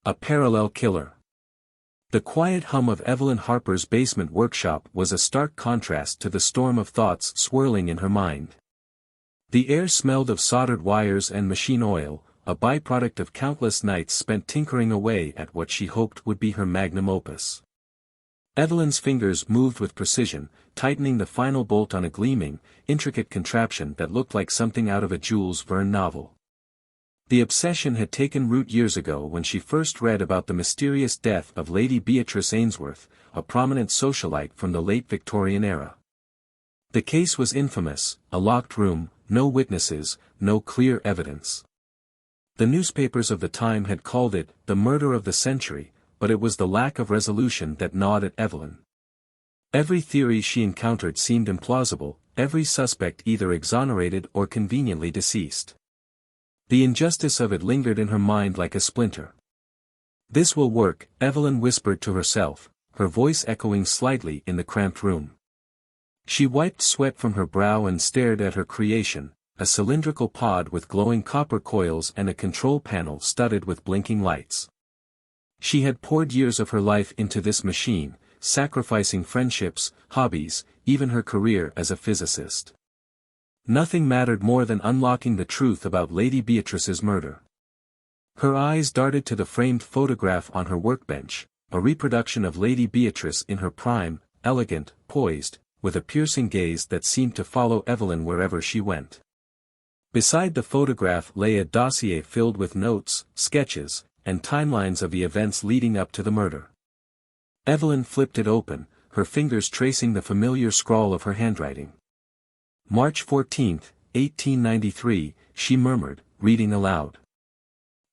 A parallel killer. The quiet hum of Evelyn Harper's basement workshop was a stark contrast to the storm of thoughts swirling in her mind. The air smelled of soldered wires and machine oil, a byproduct of countless nights spent tinkering away at what she hoped would be her magnum opus. Evelyn's fingers moved with precision, tightening the final bolt on a gleaming, intricate contraption that looked like something out of a Jules Verne novel. The obsession had taken root years ago when she first read about the mysterious death of Lady Beatrice Ainsworth, a prominent socialite from the late Victorian era. The case was infamous: a locked room, no witnesses, no clear evidence. The newspapers of the time had called it the murder of the century, but it was the lack of resolution that gnawed at Evelyn. Every theory she encountered seemed implausible, every suspect either exonerated or conveniently deceased. The injustice of it lingered in her mind like a splinter. "This will work," Evelyn whispered to herself, her voice echoing slightly in the cramped room. She wiped sweat from her brow and stared at her creation, a cylindrical pod with glowing copper coils and a control panel studded with blinking lights. She had poured years of her life into this machine, sacrificing friendships, hobbies, even her career as a physicist. Nothing mattered more than unlocking the truth about Lady Beatrice's murder. Her eyes darted to the framed photograph on her workbench, a reproduction of Lady Beatrice in her prime, elegant, poised, with a piercing gaze that seemed to follow Evelyn wherever she went. Beside the photograph lay a dossier filled with notes, sketches, and timelines of the events leading up to the murder. Evelyn flipped it open, her fingers tracing the familiar scrawl of her handwriting. March 14, 1893, she murmured, reading aloud.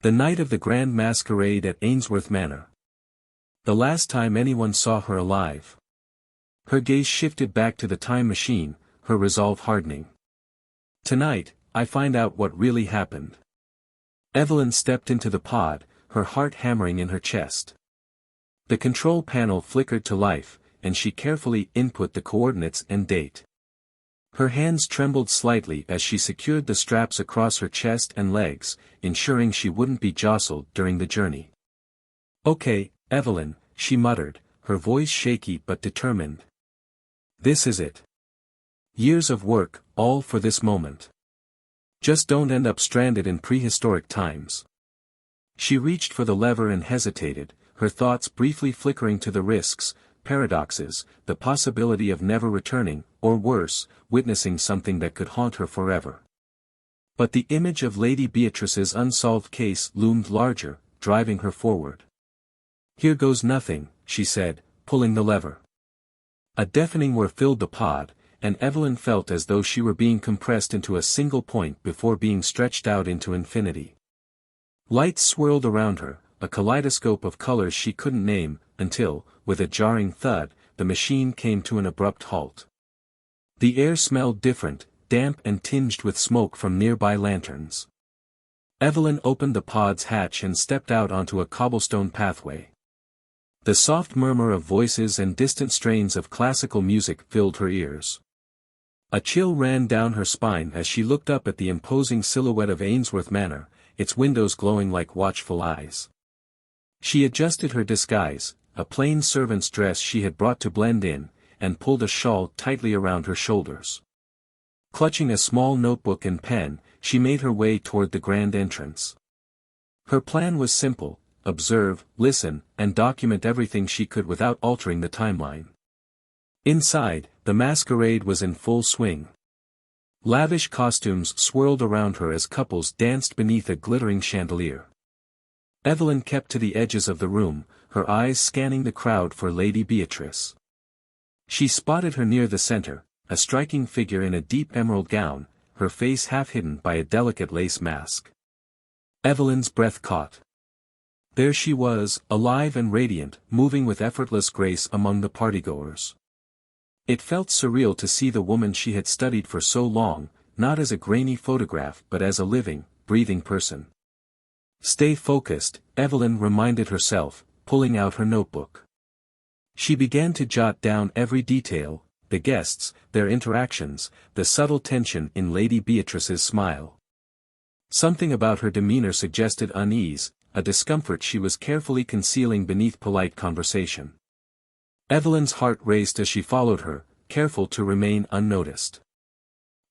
The night of the grand masquerade at Ainsworth Manor. The last time anyone saw her alive. Her gaze shifted back to the time machine, her resolve hardening. Tonight, I find out what really happened. Evelyn stepped into the pod, her heart hammering in her chest. The control panel flickered to life, and she carefully input the coordinates and date. Her hands trembled slightly as she secured the straps across her chest and legs, ensuring she wouldn't be jostled during the journey. "Okay, Evelyn," she muttered, her voice shaky but determined. "This is it. Years of work, all for this moment. Just don't end up stranded in prehistoric times." She reached for the lever and hesitated, her thoughts briefly flickering to the risks, paradoxes, the possibility of never returning, or worse, witnessing something that could haunt her forever. But the image of Lady Beatrice's unsolved case loomed larger, driving her forward. "Here goes nothing," she said, pulling the lever. A deafening whir filled the pod, and Evelyn felt as though she were being compressed into a single point before being stretched out into infinity. Lights swirled around her, a kaleidoscope of colors she couldn't name, until, with a jarring thud, the machine came to an abrupt halt. The air smelled different, damp and tinged with smoke from nearby lanterns. Evelyn opened the pod's hatch and stepped out onto a cobblestone pathway. The soft murmur of voices and distant strains of classical music filled her ears. A chill ran down her spine as she looked up at the imposing silhouette of Ainsworth Manor, its windows glowing like watchful eyes. She adjusted her disguise, a plain servant's dress she had brought to blend in, and pulled a shawl tightly around her shoulders. Clutching a small notebook and pen, she made her way toward the grand entrance. Her plan was simple: observe, listen, and document everything she could without altering the timeline. Inside, the masquerade was in full swing. Lavish costumes swirled around her as couples danced beneath a glittering chandelier. Evelyn kept to the edges of the room, her eyes scanning the crowd for Lady Beatrice. She spotted her near the center, a striking figure in a deep emerald gown, her face half hidden by a delicate lace mask. Evelyn's breath caught. There she was, alive and radiant, moving with effortless grace among the partygoers. It felt surreal to see the woman she had studied for so long, not as a grainy photograph but as a living, breathing person. Stay focused, Evelyn reminded herself, pulling out her notebook. She began to jot down every detail: the guests, their interactions, the subtle tension in Lady Beatrice's smile. Something about her demeanor suggested unease, a discomfort she was carefully concealing beneath polite conversation. Evelyn's heart raced as she followed her, careful to remain unnoticed.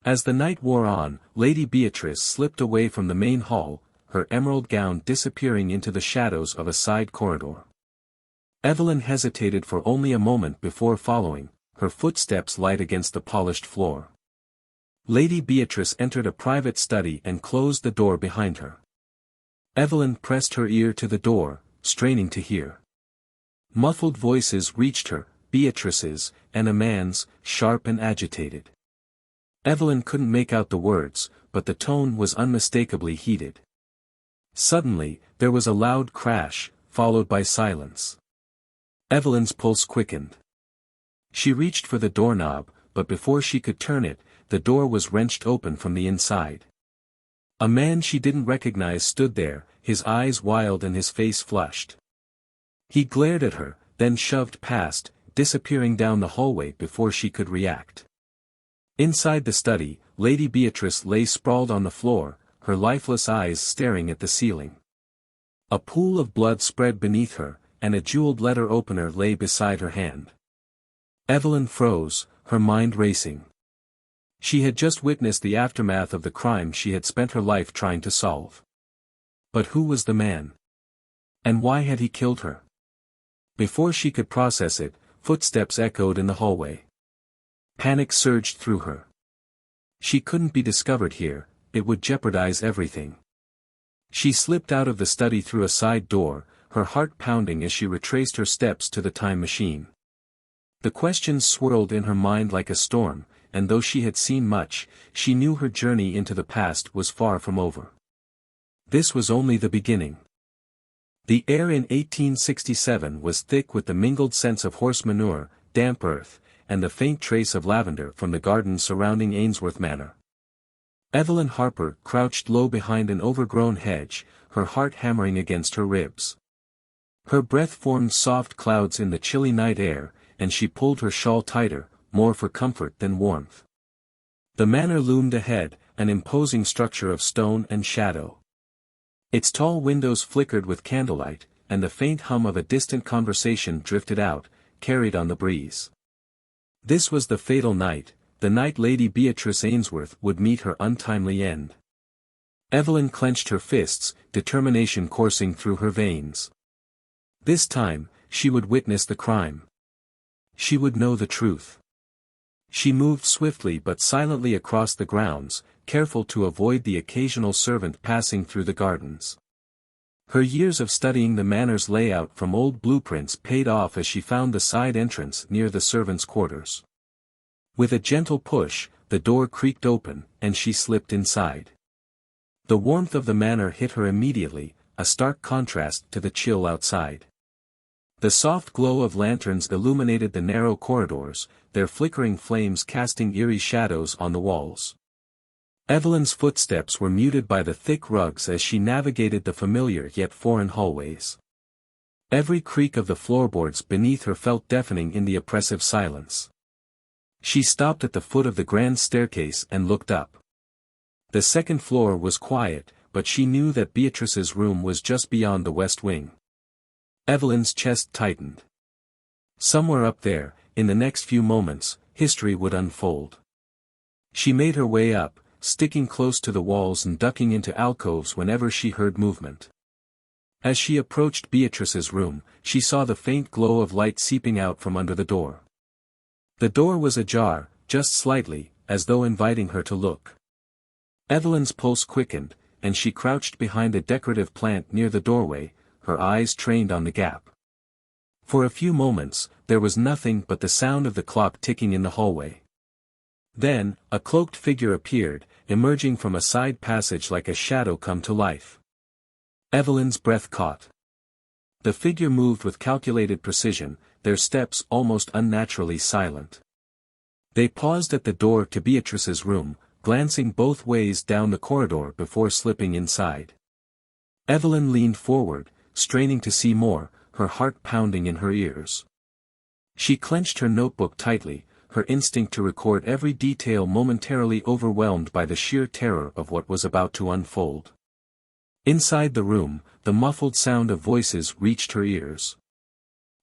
As the night wore on, Lady Beatrice slipped away from the main hall, her emerald gown disappearing into the shadows of a side corridor. Evelyn hesitated for only a moment before following, her footsteps light against the polished floor. Lady Beatrice entered a private study and closed the door behind her. Evelyn pressed her ear to the door, straining to hear. Muffled voices reached her, Beatrice's, and a man's, sharp and agitated. Evelyn couldn't make out the words, but the tone was unmistakably heated. Suddenly, there was a loud crash, followed by silence. Evelyn's pulse quickened. She reached for the doorknob, but before she could turn it, the door was wrenched open from the inside. A man she didn't recognize stood there, his eyes wild and his face flushed. He glared at her, then shoved past, disappearing down the hallway before she could react. Inside the study, Lady Beatrice lay sprawled on the floor, her lifeless eyes staring at the ceiling. A pool of blood spread beneath her, and a jeweled letter opener lay beside her hand. Evelyn froze, her mind racing. She had just witnessed the aftermath of the crime she had spent her life trying to solve. But who was the man? And why had he killed her? Before she could process it, footsteps echoed in the hallway. Panic surged through her. She couldn't be discovered here, it would jeopardize everything. She slipped out of the study through a side door, her heart pounding as she retraced her steps to the time machine. The questions swirled in her mind like a storm, and though she had seen much, she knew her journey into the past was far from over. This was only the beginning. The air in 1867 was thick with the mingled scents of horse manure, damp earth, and the faint trace of lavender from the gardens surrounding Ainsworth Manor. Evelyn Harper crouched low behind an overgrown hedge, her heart hammering against her ribs. Her breath formed soft clouds in the chilly night air, and she pulled her shawl tighter, more for comfort than warmth. The manor loomed ahead, an imposing structure of stone and shadow. Its tall windows flickered with candlelight, and the faint hum of a distant conversation drifted out, carried on the breeze. This was the fatal night, the night Lady Beatrice Ainsworth would meet her untimely end. Evelyn clenched her fists, determination coursing through her veins. This time, she would witness the crime. She would know the truth. She moved swiftly but silently across the grounds, careful to avoid the occasional servant passing through the gardens. Her years of studying the manor's layout from old blueprints paid off as she found the side entrance near the servants' quarters. With a gentle push, the door creaked open, and she slipped inside. The warmth of the manor hit her immediately, a stark contrast to the chill outside. The soft glow of lanterns illuminated the narrow corridors, their flickering flames casting eerie shadows on the walls. Evelyn's footsteps were muted by the thick rugs as she navigated the familiar yet foreign hallways. Every creak of the floorboards beneath her felt deafening in the oppressive silence. She stopped at the foot of the grand staircase and looked up. The second floor was quiet, but she knew that Beatrice's room was just beyond the west wing. Evelyn's chest tightened. Somewhere up there, in the next few moments, history would unfold. She made her way up, sticking close to the walls and ducking into alcoves whenever she heard movement. As she approached Beatrice's room, she saw the faint glow of light seeping out from under the door. The door was ajar, just slightly, as though inviting her to look. Evelyn's pulse quickened, and she crouched behind a decorative plant near the doorway, her eyes trained on the gap. For a few moments, there was nothing but the sound of the clock ticking in the hallway. Then, a cloaked figure appeared, emerging from a side passage like a shadow come to life. Evelyn's breath caught. The figure moved with calculated precision, their steps almost unnaturally silent. They paused at the door to Beatrice's room, glancing both ways down the corridor before slipping inside. Evelyn leaned forward, straining to see more, her heart pounding in her ears. She clenched her notebook tightly, her instinct to record every detail momentarily overwhelmed by the sheer terror of what was about to unfold. Inside the room, the muffled sound of voices reached her ears.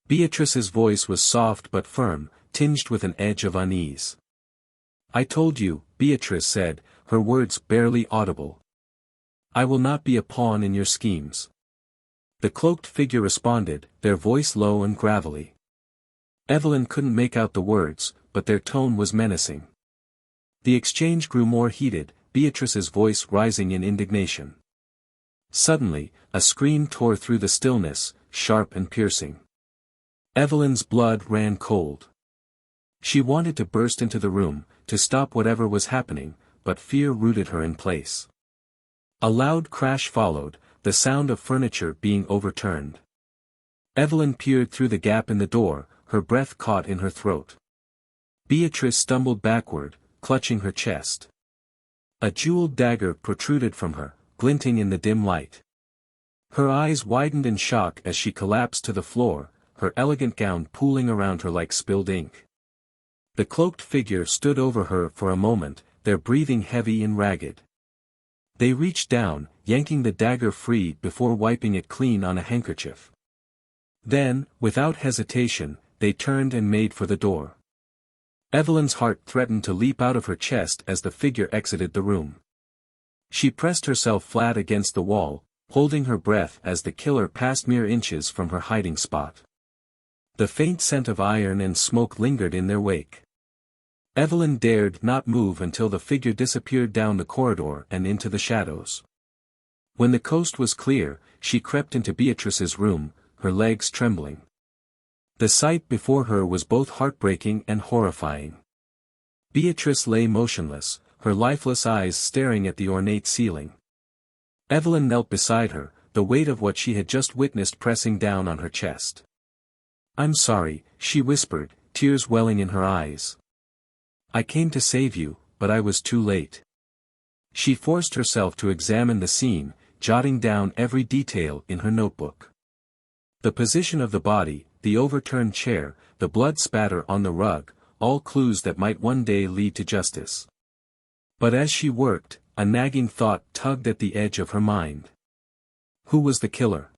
Beatrice's voice was soft but firm, tinged with an edge of unease. "I told you," Beatrice said, her words barely audible. "I will not be a pawn in your schemes." The cloaked figure responded, their voice low and gravelly. Evelyn couldn't make out the words, but their tone was menacing. The exchange grew more heated, Beatrice's voice rising in indignation. Suddenly, a scream tore through the stillness, sharp and piercing. Evelyn's blood ran cold. She wanted to burst into the room, to stop whatever was happening, but fear rooted her in place. A loud crash followed, the sound of furniture being overturned. Evelyn peered through the gap in the door, her breath caught in her throat. Beatrice stumbled backward, clutching her chest. A jeweled dagger protruded from her, glinting in the dim light. Her eyes widened in shock as she collapsed to the floor, her elegant gown pooling around her like spilled ink. The cloaked figure stood over her for a moment, their breathing heavy and ragged. They reached down, yanking the dagger free before wiping it clean on a handkerchief. Then, without hesitation, they turned and made for the door. Evelyn's heart threatened to leap out of her chest as the figure exited the room. She pressed herself flat against the wall, holding her breath as the killer passed mere inches from her hiding spot. The faint scent of iron and smoke lingered in their wake. Evelyn dared not move until the figure disappeared down the corridor and into the shadows. When the coast was clear, she crept into Beatrice's room, her legs trembling. The sight before her was both heartbreaking and horrifying. Beatrice lay motionless, her lifeless eyes staring at the ornate ceiling. Evelyn knelt beside her, the weight of what she had just witnessed pressing down on her chest. "I'm sorry," she whispered, tears welling in her eyes. "I came to save you, but I was too late." She forced herself to examine the scene, jotting down every detail in her notebook. The position of the body, the overturned chair, the blood spatter on the rug, all clues that might one day lead to justice. But as she worked, a nagging thought tugged at the edge of her mind. Who was the killer?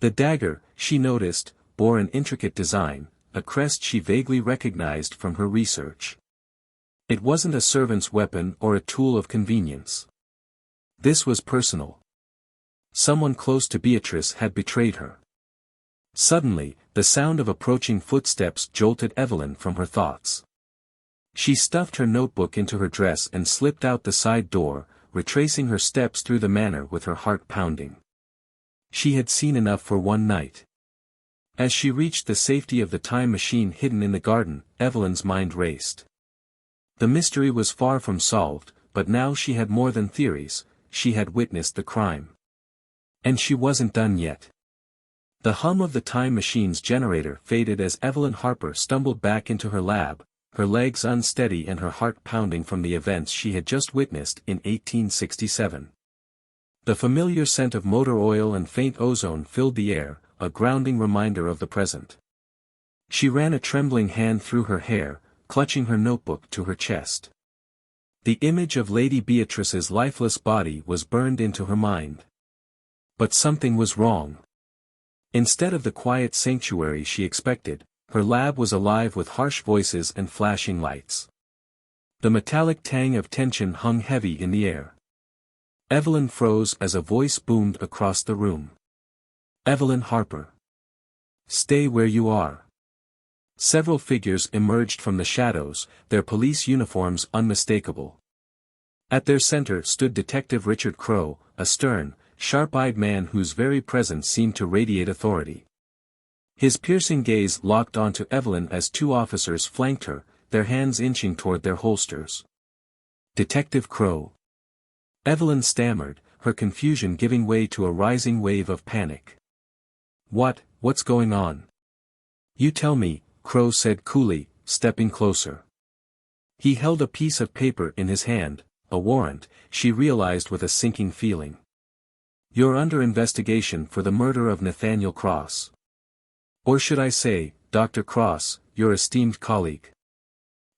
The dagger, she noticed, bore an intricate design, a crest she vaguely recognized from her research. It wasn't a servant's weapon or a tool of convenience. This was personal. Someone close to Beatrice had betrayed her. Suddenly, the sound of approaching footsteps jolted Evelyn from her thoughts. She stuffed her notebook into her dress and slipped out the side door, retracing her steps through the manor with her heart pounding. She had seen enough for one night. As she reached the safety of the time machine hidden in the garden, Evelyn's mind raced. The mystery was far from solved, but now she had more than theories, she had witnessed the crime. And she wasn't done yet. The hum of the time machine's generator faded as Evelyn Harper stumbled back into her lab, her legs unsteady and her heart pounding from the events she had just witnessed in 1867. The familiar scent of motor oil and faint ozone filled the air, a grounding reminder of the present. She ran a trembling hand through her hair, clutching her notebook to her chest. The image of Lady Beatrice's lifeless body was burned into her mind. But something was wrong. Instead of the quiet sanctuary she expected, her lab was alive with harsh voices and flashing lights. The metallic tang of tension hung heavy in the air. Evelyn froze as a voice boomed across the room. "Evelyn Harper. Stay where you are." Several figures emerged from the shadows, their police uniforms unmistakable. At their center stood Detective Richard Crowe, a stern, sharp-eyed man whose very presence seemed to radiate authority. His piercing gaze locked onto Evelyn as two officers flanked her, their hands inching toward their holsters. "Detective Crowe." Evelyn stammered, her confusion giving way to a rising wave of panic. What's going on?" "You tell me," Crowe said coolly, stepping closer. He held a piece of paper in his hand, a warrant, she realized with a sinking feeling. "You're under investigation for the murder of Nathaniel Cross. Or should I say, Dr. Cross, your esteemed colleague."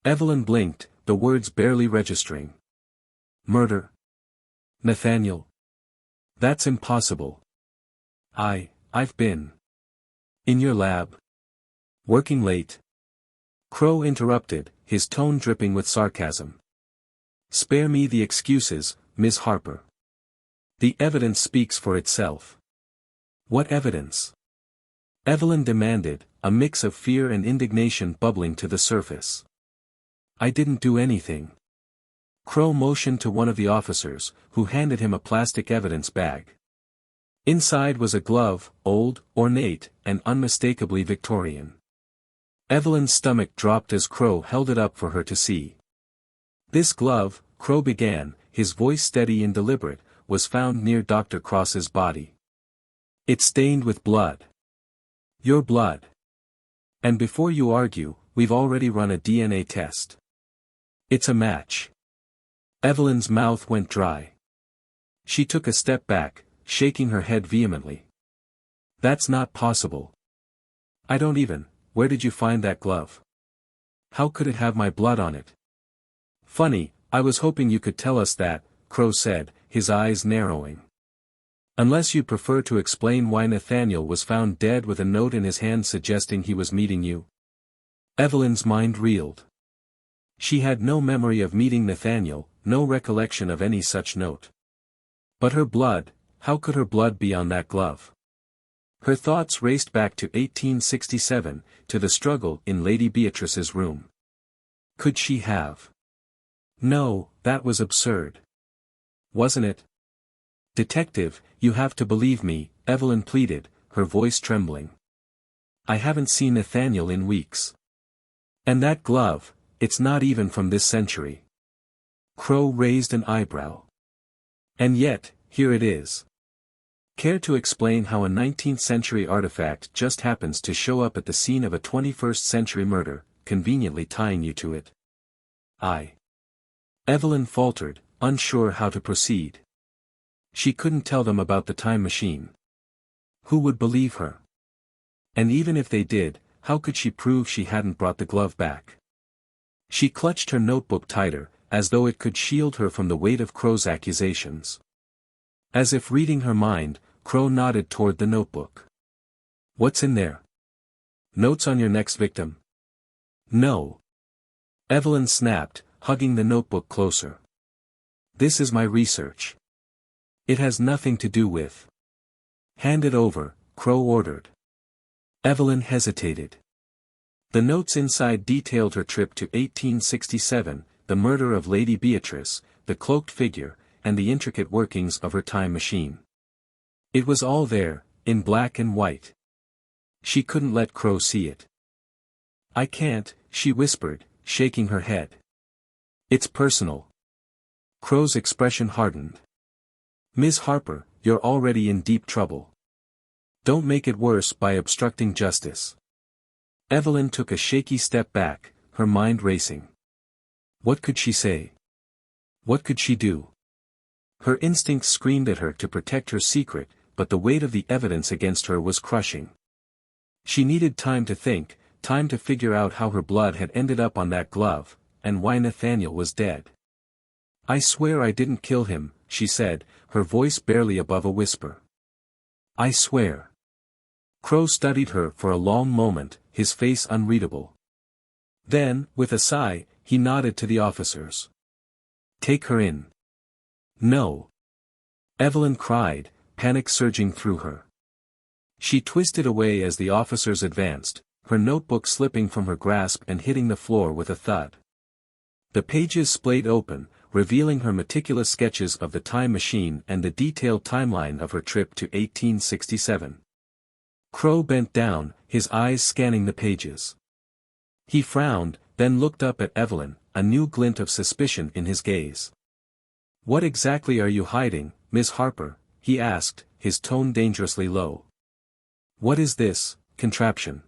Evelyn blinked, the words barely registering. "Murder? Nathaniel? That's impossible. I've been in your lab? Working late? Crow interrupted, his tone dripping with sarcasm. Spare me the excuses, Miss Harper. The evidence speaks for itself. What evidence? Evelyn demanded, a mix of fear and indignation bubbling to the surface. I didn't do anything. Crow motioned to one of the officers, who handed him a plastic evidence bag. Inside was a glove, old, ornate, and unmistakably Victorian. Evelyn's stomach dropped as Crow held it up for her to see. This glove, Crow began, his voice steady and deliberate, was found near Dr. Cross's body. It's stained with blood. Your blood. And before you argue, we've already run a DNA test. It's a match. Evelyn's mouth went dry. She took a step back, shaking her head vehemently. That's not possible. I don't even, where did you find that glove? How could it have my blood on it? Funny, I was hoping you could tell us that, Crow said, his eyes narrowing. Unless you prefer to explain why Nathaniel was found dead with a note in his hand suggesting he was meeting you. Evelyn's mind reeled. She had no memory of meeting Nathaniel, no recollection of any such note. But her blood, how could her blood be on that glove? Her thoughts raced back to 1867, to the struggle in Lady Beatrice's room. Could she have? No, that was absurd. Wasn't it? Detective, you have to believe me, Evelyn pleaded, her voice trembling. I haven't seen Nathaniel in weeks. And that glove, it's not even from this century. Crow raised an eyebrow. And yet, here it is. Care to explain how a 19th century artifact just happens to show up at the scene of a 21st century murder, conveniently tying you to it? Evelyn faltered, unsure how to proceed. She couldn't tell them about the time machine. Who would believe her? And even if they did, how could she prove she hadn't brought the glove back? She clutched her notebook tighter, as though it could shield her from the weight of Crow's accusations. As if reading her mind, Crow nodded toward the notebook. What's in there? Notes on your next victim? No. Evelyn snapped, hugging the notebook closer. This is my research. It has nothing to do with. Hand it over, Crow ordered. Evelyn hesitated. The notes inside detailed her trip to 1867, the murder of Lady Beatrice, the cloaked figure, and the intricate workings of her time machine. It was all there, in black and white. She couldn't let Crow see it. I can't, she whispered, shaking her head. It's personal. Crow's expression hardened. Ms. Harper, you're already in deep trouble. Don't make it worse by obstructing justice. Evelyn took a shaky step back, her mind racing. What could she say? What could she do? Her instincts screamed at her to protect her secret, but the weight of the evidence against her was crushing. She needed time to think, time to figure out how her blood had ended up on that glove, and why Nathaniel was dead. I swear I didn't kill him, she said, her voice barely above a whisper. I swear. Crow studied her for a long moment, his face unreadable. Then, with a sigh, he nodded to the officers. Take her in. No. Evelyn cried, panic surging through her. She twisted away as the officers advanced, her notebook slipping from her grasp and hitting the floor with a thud. The pages splayed open, revealing her meticulous sketches of the time machine and the detailed timeline of her trip to 1867. Crow bent down, his eyes scanning the pages. He frowned, then looked up at Evelyn, a new glint of suspicion in his gaze. What exactly are you hiding, Miss Harper? He asked, his tone dangerously low. What is this contraption?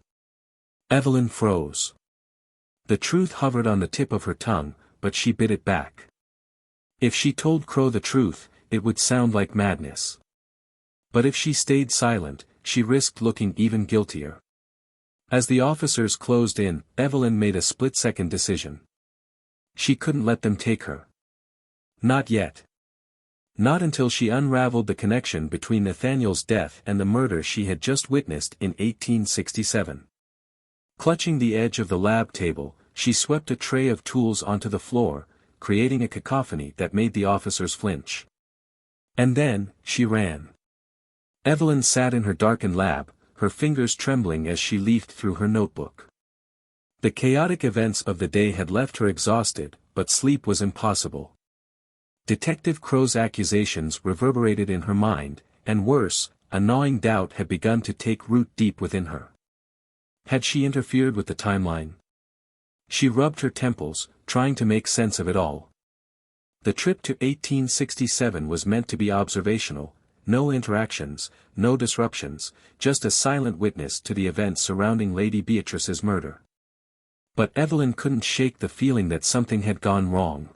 Evelyn froze. The truth hovered on the tip of her tongue, but she bit it back. If she told Crow the truth, it would sound like madness. But if she stayed silent, she risked looking even guiltier. As the officers closed in, Evelyn made a split-second decision. She couldn't let them take her. Not yet. Not until she unraveled the connection between Nathaniel's death and the murder she had just witnessed in 1867. Clutching the edge of the lab table, she swept a tray of tools onto the floor, creating a cacophony that made the officers flinch. And then, she ran. Evelyn sat in her darkened lab, her fingers trembling as she leafed through her notebook. The chaotic events of the day had left her exhausted, but sleep was impossible. Detective Crow's accusations reverberated in her mind, and worse, a gnawing doubt had begun to take root deep within her. Had she interfered with the timeline? She rubbed her temples, trying to make sense of it all. The trip to 1867 was meant to be observational, no interactions, no disruptions, just a silent witness to the events surrounding Lady Beatrice's murder. But Evelyn couldn't shake the feeling that something had gone wrong.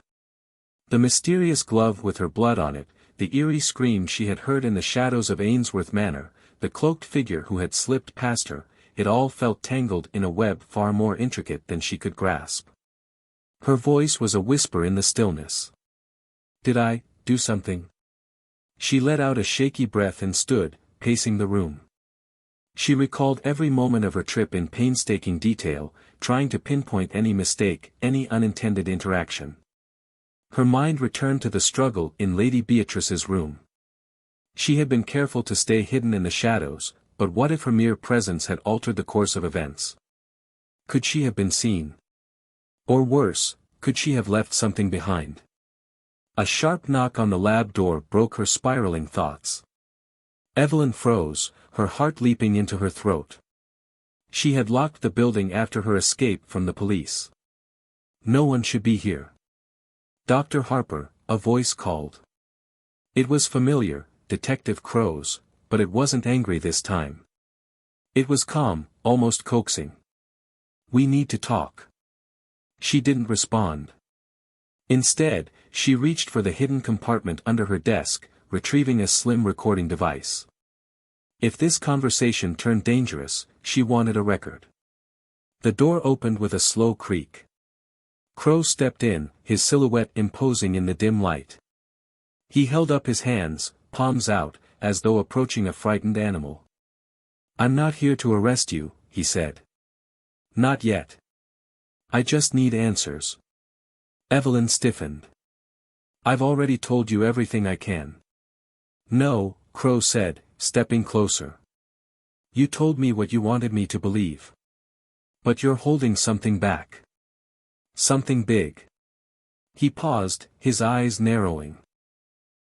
The mysterious glove with her blood on it, the eerie scream she had heard in the shadows of Ainsworth Manor, the cloaked figure who had slipped past her, it all felt tangled in a web far more intricate than she could grasp. Her voice was a whisper in the stillness. "Did I do something?" She let out a shaky breath and stood, pacing the room. She recalled every moment of her trip in painstaking detail, trying to pinpoint any mistake, any unintended interaction. Her mind returned to the struggle in Lady Beatrice's room. She had been careful to stay hidden in the shadows, but what if her mere presence had altered the course of events? Could she have been seen? Or worse, could she have left something behind? A sharp knock on the lab door broke her spiraling thoughts. Evelyn froze, her heart leaping into her throat. She had locked the building after her escape from the police. No one should be here. "Dr. Harper," a voice called. It was familiar, Detective Crow's, but it wasn't angry this time. It was calm, almost coaxing. "We need to talk." She didn't respond. Instead, she reached for the hidden compartment under her desk, retrieving a slim recording device. If this conversation turned dangerous, she wanted a record. The door opened with a slow creak. Crow stepped in, his silhouette imposing in the dim light. He held up his hands, palms out, as though approaching a frightened animal. "I'm not here to arrest you," he said. "Not yet. I just need answers." Evelyn stiffened. "I've already told you everything I can." "No," Crow said, stepping closer. "You told me what you wanted me to believe. But you're holding something back. Something big." He paused, his eyes narrowing.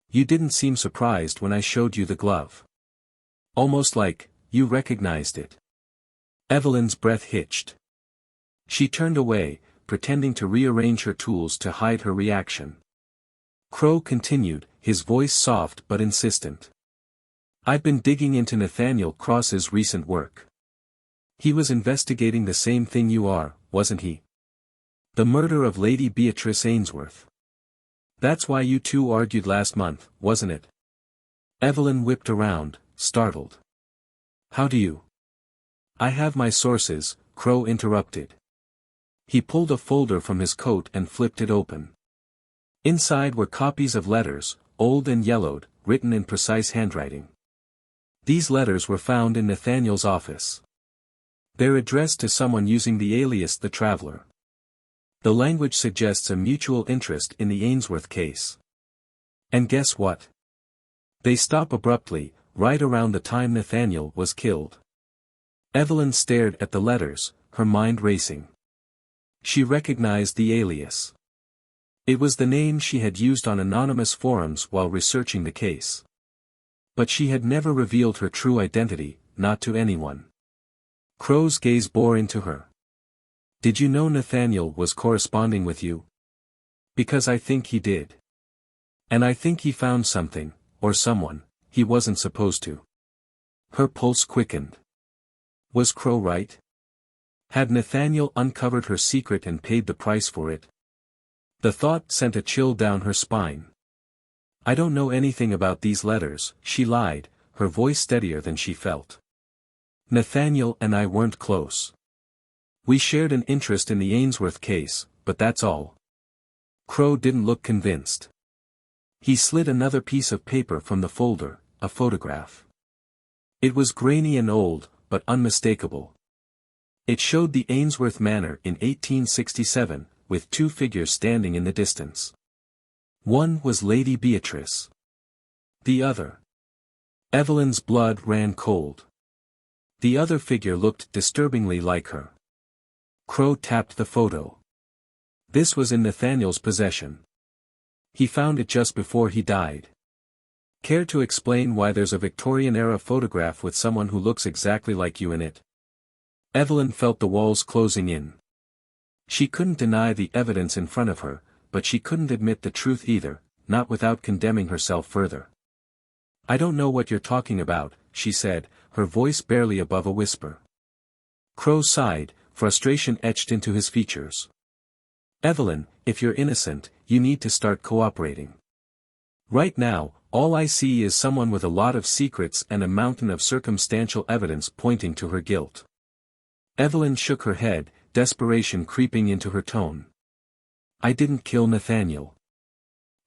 "You didn't seem surprised when I showed you the glove. Almost like, you recognized it." Evelyn's breath hitched. She turned away, pretending to rearrange her tools to hide her reaction. Crow continued, his voice soft but insistent. "I've been digging into Nathaniel Cross's recent work. He was investigating the same thing you are, wasn't he? The murder of Lady Beatrice Ainsworth. That's why you two argued last month, wasn't it?" Evelyn whipped around, startled. "How do you?" "I have my sources," Crow interrupted. He pulled a folder from his coat and flipped it open. Inside were copies of letters, old and yellowed, written in precise handwriting. These letters were found in Nathaniel's office. They're addressed to someone using the alias The Traveler. The language suggests a mutual interest in the Ainsworth case. And guess what? They stop abruptly, right around the time Nathaniel was killed. Evelyn stared at the letters, her mind racing. She recognized the alias. It was the name she had used on anonymous forums while researching the case. But she had never revealed her true identity, not to anyone. Crow's gaze bore into her. "Did you know Nathaniel was corresponding with you?" "Because I think he did. And I think he found something, or someone, he wasn't supposed to." Her pulse quickened. Was Crow right? Had Nathaniel uncovered her secret and paid the price for it? The thought sent a chill down her spine. "I don't know anything about these letters," she lied, her voice steadier than she felt. "Nathaniel and I weren't close. We shared an interest in the Ainsworth case, but that's all." Crow didn't look convinced. He slid another piece of paper from the folder, a photograph. It was grainy and old, but unmistakable. It showed the Ainsworth Manor in 1867, with two figures standing in the distance. One was Lady Beatrice. The other. Evelyn's blood ran cold. The other figure looked disturbingly like her. Crow tapped the photo. This was in Nathaniel's possession. He found it just before he died. Care to explain why there's a Victorian-era photograph with someone who looks exactly like you in it? Evelyn felt the walls closing in. She couldn't deny the evidence in front of her, but she couldn't admit the truth either, not without condemning herself further. I don't know what you're talking about, she said, her voice barely above a whisper. Crow sighed, frustration etched into his features. Evelyn, if you're innocent, you need to start cooperating. Right now, all I see is someone with a lot of secrets and a mountain of circumstantial evidence pointing to her guilt. Evelyn shook her head, desperation creeping into her tone. I didn't kill Nathaniel.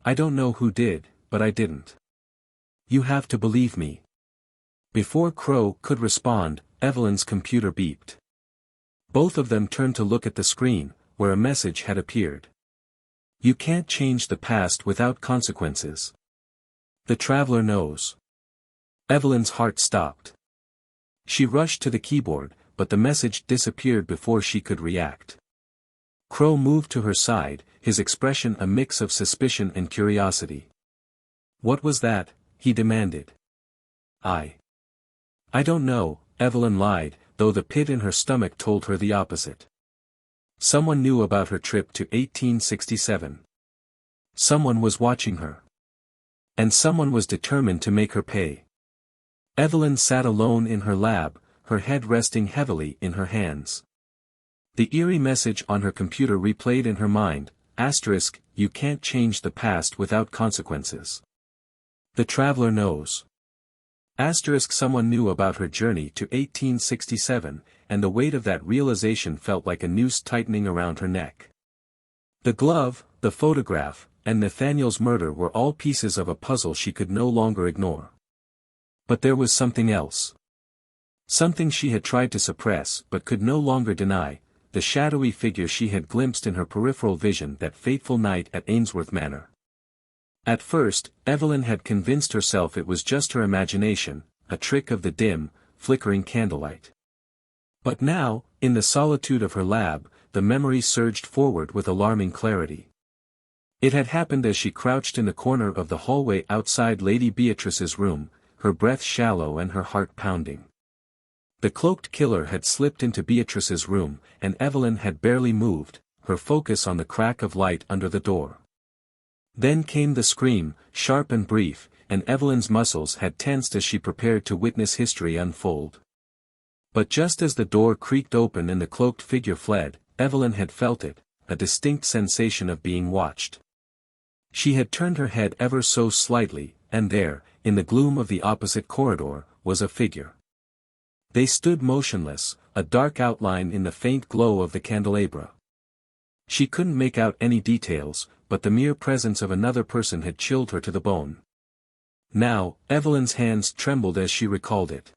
I don't know who did, but I didn't. You have to believe me. Before Crow could respond, Evelyn's computer beeped. Both of them turned to look at the screen, where a message had appeared. You can't change the past without consequences. The traveler knows. Evelyn's heart stopped. She rushed to the keyboard, but the message disappeared before she could react. Crow moved to her side, his expression a mix of suspicion and curiosity. What was that? He demanded. I don't know, Evelyn lied, though the pit in her stomach told her the opposite. Someone knew about her trip to 1867. Someone was watching her. And someone was determined to make her pay. Evelyn sat alone in her lab, her head resting heavily in her hands. The eerie message on her computer replayed in her mind, *, you can't change the past without consequences. The traveler knows. *, someone knew about her journey to 1867, and the weight of that realization felt like a noose tightening around her neck. The glove, the photograph, and Nathaniel's murder were all pieces of a puzzle she could no longer ignore. But there was something else. Something she had tried to suppress but could no longer deny, the shadowy figure she had glimpsed in her peripheral vision that fateful night at Ainsworth Manor. At first, Evelyn had convinced herself it was just her imagination, a trick of the dim, flickering candlelight. But now, in the solitude of her lab, the memory surged forward with alarming clarity. It had happened as she crouched in the corner of the hallway outside Lady Beatrice's room, her breath shallow and her heart pounding. The cloaked killer had slipped into Beatrice's room, and Evelyn had barely moved, her focus on the crack of light under the door. Then came the scream, sharp and brief, and Evelyn's muscles had tensed as she prepared to witness history unfold. But just as the door creaked open and the cloaked figure fled, Evelyn had felt it, a distinct sensation of being watched. She had turned her head ever so slightly, and there, in the gloom of the opposite corridor, was a figure. They stood motionless, a dark outline in the faint glow of the candelabra. She couldn't make out any details, but the mere presence of another person had chilled her to the bone. Now, Evelyn's hands trembled as she recalled it.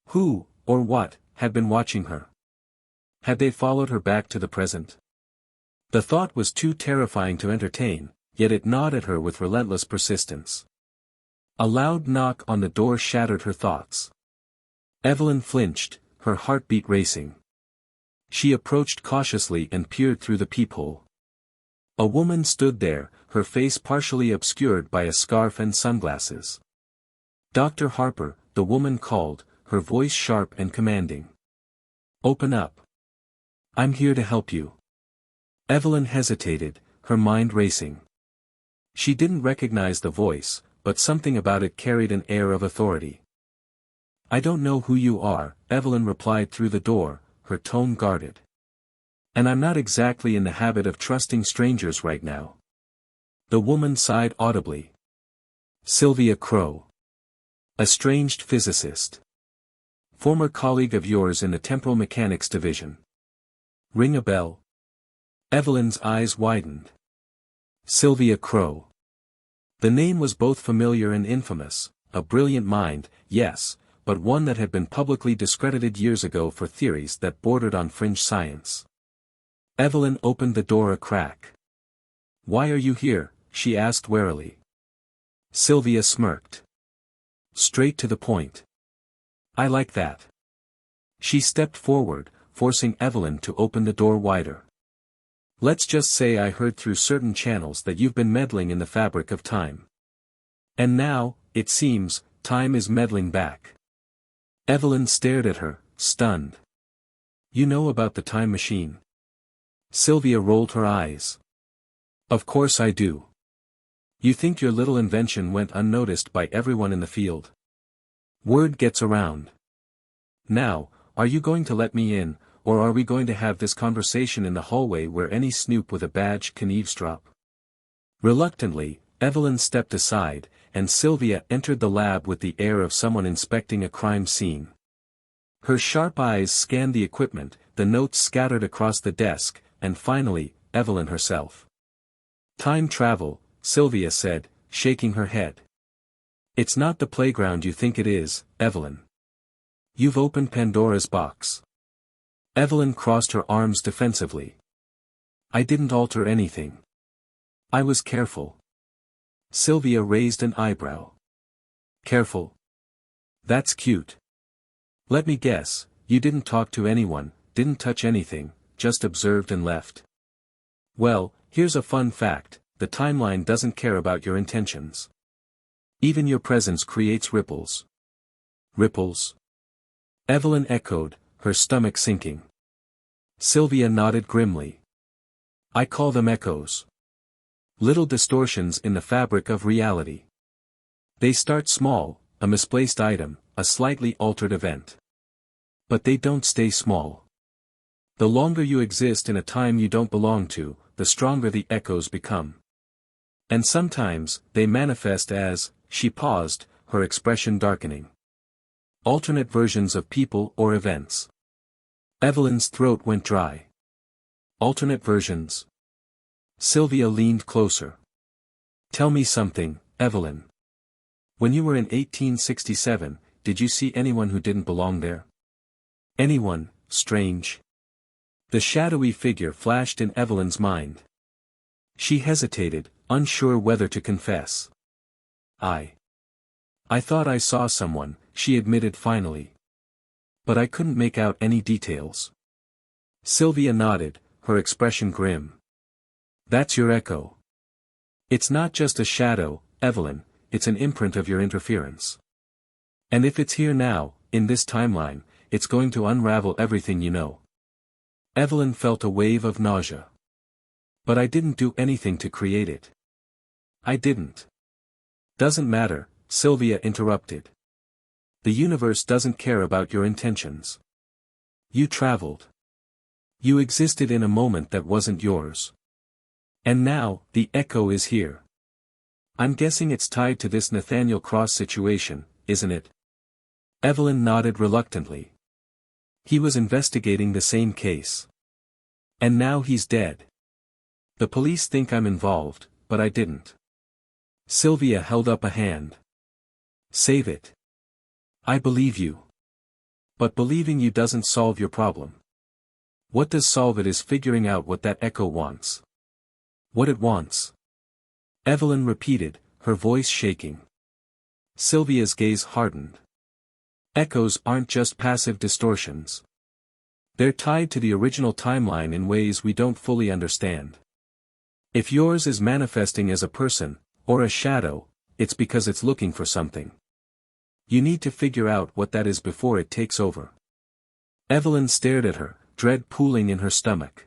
Who, or what, had been watching her? Had they followed her back to the present? The thought was too terrifying to entertain, yet it gnawed at her with relentless persistence. A loud knock on the door shattered her thoughts. Evelyn flinched, her heartbeat racing. She approached cautiously and peered through the peephole. A woman stood there, her face partially obscured by a scarf and sunglasses. Dr. Harper, the woman called, her voice sharp and commanding. Open up. I'm here to help you. Evelyn hesitated, her mind racing. She didn't recognize the voice, but something about it carried an air of authority. I don't know who you are, Evelyn replied through the door, her tone guarded. And I'm not exactly in the habit of trusting strangers right now. The woman sighed audibly. Sylvia Crow. Estranged physicist. Former colleague of yours in the temporal mechanics division. Ring a bell? Evelyn's eyes widened. Sylvia Crow. The name was both familiar and infamous, a brilliant mind, yes, but one that had been publicly discredited years ago for theories that bordered on fringe science. Evelyn opened the door a crack. "Why are you here?" she asked warily. Sylvia smirked. "Straight to the point. I like that." She stepped forward, forcing Evelyn to open the door wider. "Let's just say I heard through certain channels that you've been meddling in the fabric of time. And now, it seems, time is meddling back." Evelyn stared at her, stunned. "You know about the time machine?" Sylvia rolled her eyes. "Of course I do. You think your little invention went unnoticed by everyone in the field? Word gets around. Now, are you going to let me in, or are we going to have this conversation in the hallway where any snoop with a badge can eavesdrop?" Reluctantly, Evelyn stepped aside, and Sylvia entered the lab with the air of someone inspecting a crime scene. Her sharp eyes scanned the equipment, the notes scattered across the desk, and finally, Evelyn herself. "Time travel," Sylvia said, shaking her head. "It's not the playground you think it is, Evelyn. You've opened Pandora's box." Evelyn crossed her arms defensively. "I didn't alter anything. I was careful." Sylvia raised an eyebrow. "Careful? That's cute. Let me guess, you didn't talk to anyone, didn't touch anything, just observed and left. Well, here's a fun fact, the timeline doesn't care about your intentions. Even your presence creates ripples." "Ripples?" Evelyn echoed, her stomach sinking. Sylvia nodded grimly. "I call them echoes. Little distortions in the fabric of reality. They start small, a misplaced item, a slightly altered event. But they don't stay small. The longer you exist in a time you don't belong to, the stronger the echoes become. And sometimes, they manifest as," she paused, her expression darkening. "Alternate versions of people or events." Evelyn's throat went dry. "Alternate versions?" Sylvia leaned closer. "Tell me something, Evelyn. When you were in 1867, did you see anyone who didn't belong there? Anyone, strange?" The shadowy figure flashed in Evelyn's mind. She hesitated, unsure whether to confess. I thought I saw someone," she admitted finally. "But I couldn't make out any details." Sylvia nodded, her expression grim. "That's your echo. It's not just a shadow, Evelyn, it's an imprint of your interference. And if it's here now, in this timeline, it's going to unravel everything you know." Evelyn felt a wave of nausea. "But I didn't do anything to create it." "I didn't." "Doesn't matter," Sylvia interrupted. "The universe doesn't care about your intentions. You traveled. You existed in a moment that wasn't yours. And now, the echo is here. I'm guessing it's tied to this Nathaniel Cross situation, isn't it?" Evelyn nodded reluctantly. "He was investigating the same case. And now he's dead. The police think I'm involved, but I didn't." Sylvia held up a hand. "Save it. I believe you. But believing you doesn't solve your problem. What does solve it is figuring out what that echo wants. What it wants." Evelyn repeated, her voice shaking. Sylvia's gaze hardened. "Echoes aren't just passive distortions. They're tied to the original timeline in ways we don't fully understand. If yours is manifesting as a person, or a shadow, it's because it's looking for something. You need to figure out what that is before it takes over." Evelyn stared at her, dread pooling in her stomach.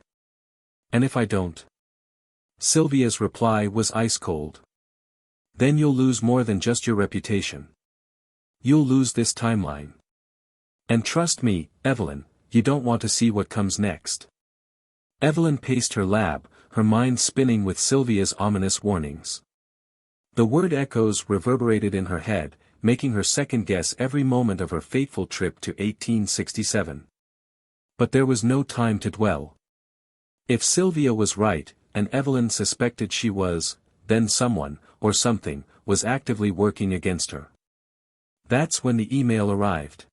"And if I don't?" Sylvia's reply was ice-cold. "Then you'll lose more than just your reputation. You'll lose this timeline. And trust me, Evelyn, you don't want to see what comes next." Evelyn paced her lab, her mind spinning with Sylvia's ominous warnings. The word echoes reverberated in her head, making her second-guess every moment of her fateful trip to 1867. But there was no time to dwell. If Sylvia was right, and Evelyn suspected she was, then someone, or something, was actively working against her. That's when the email arrived.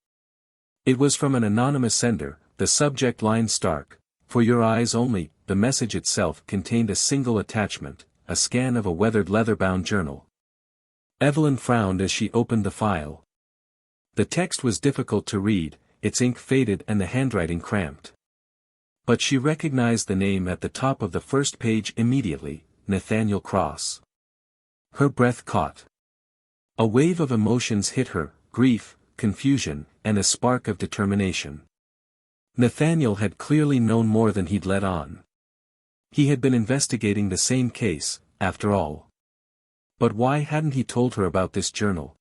It was from an anonymous sender, the subject line stark, "For your eyes only." The message itself contained a single attachment, a scan of a weathered leather-bound journal. Evelyn frowned as she opened the file. The text was difficult to read, its ink faded and the handwriting cramped. But she recognized the name at the top of the first page immediately, Nathaniel Cross. Her breath caught. A wave of emotions hit her, grief, confusion, and a spark of determination. Nathaniel had clearly known more than he'd let on. He had been investigating the same case, after all. But why hadn't he told her about this journal?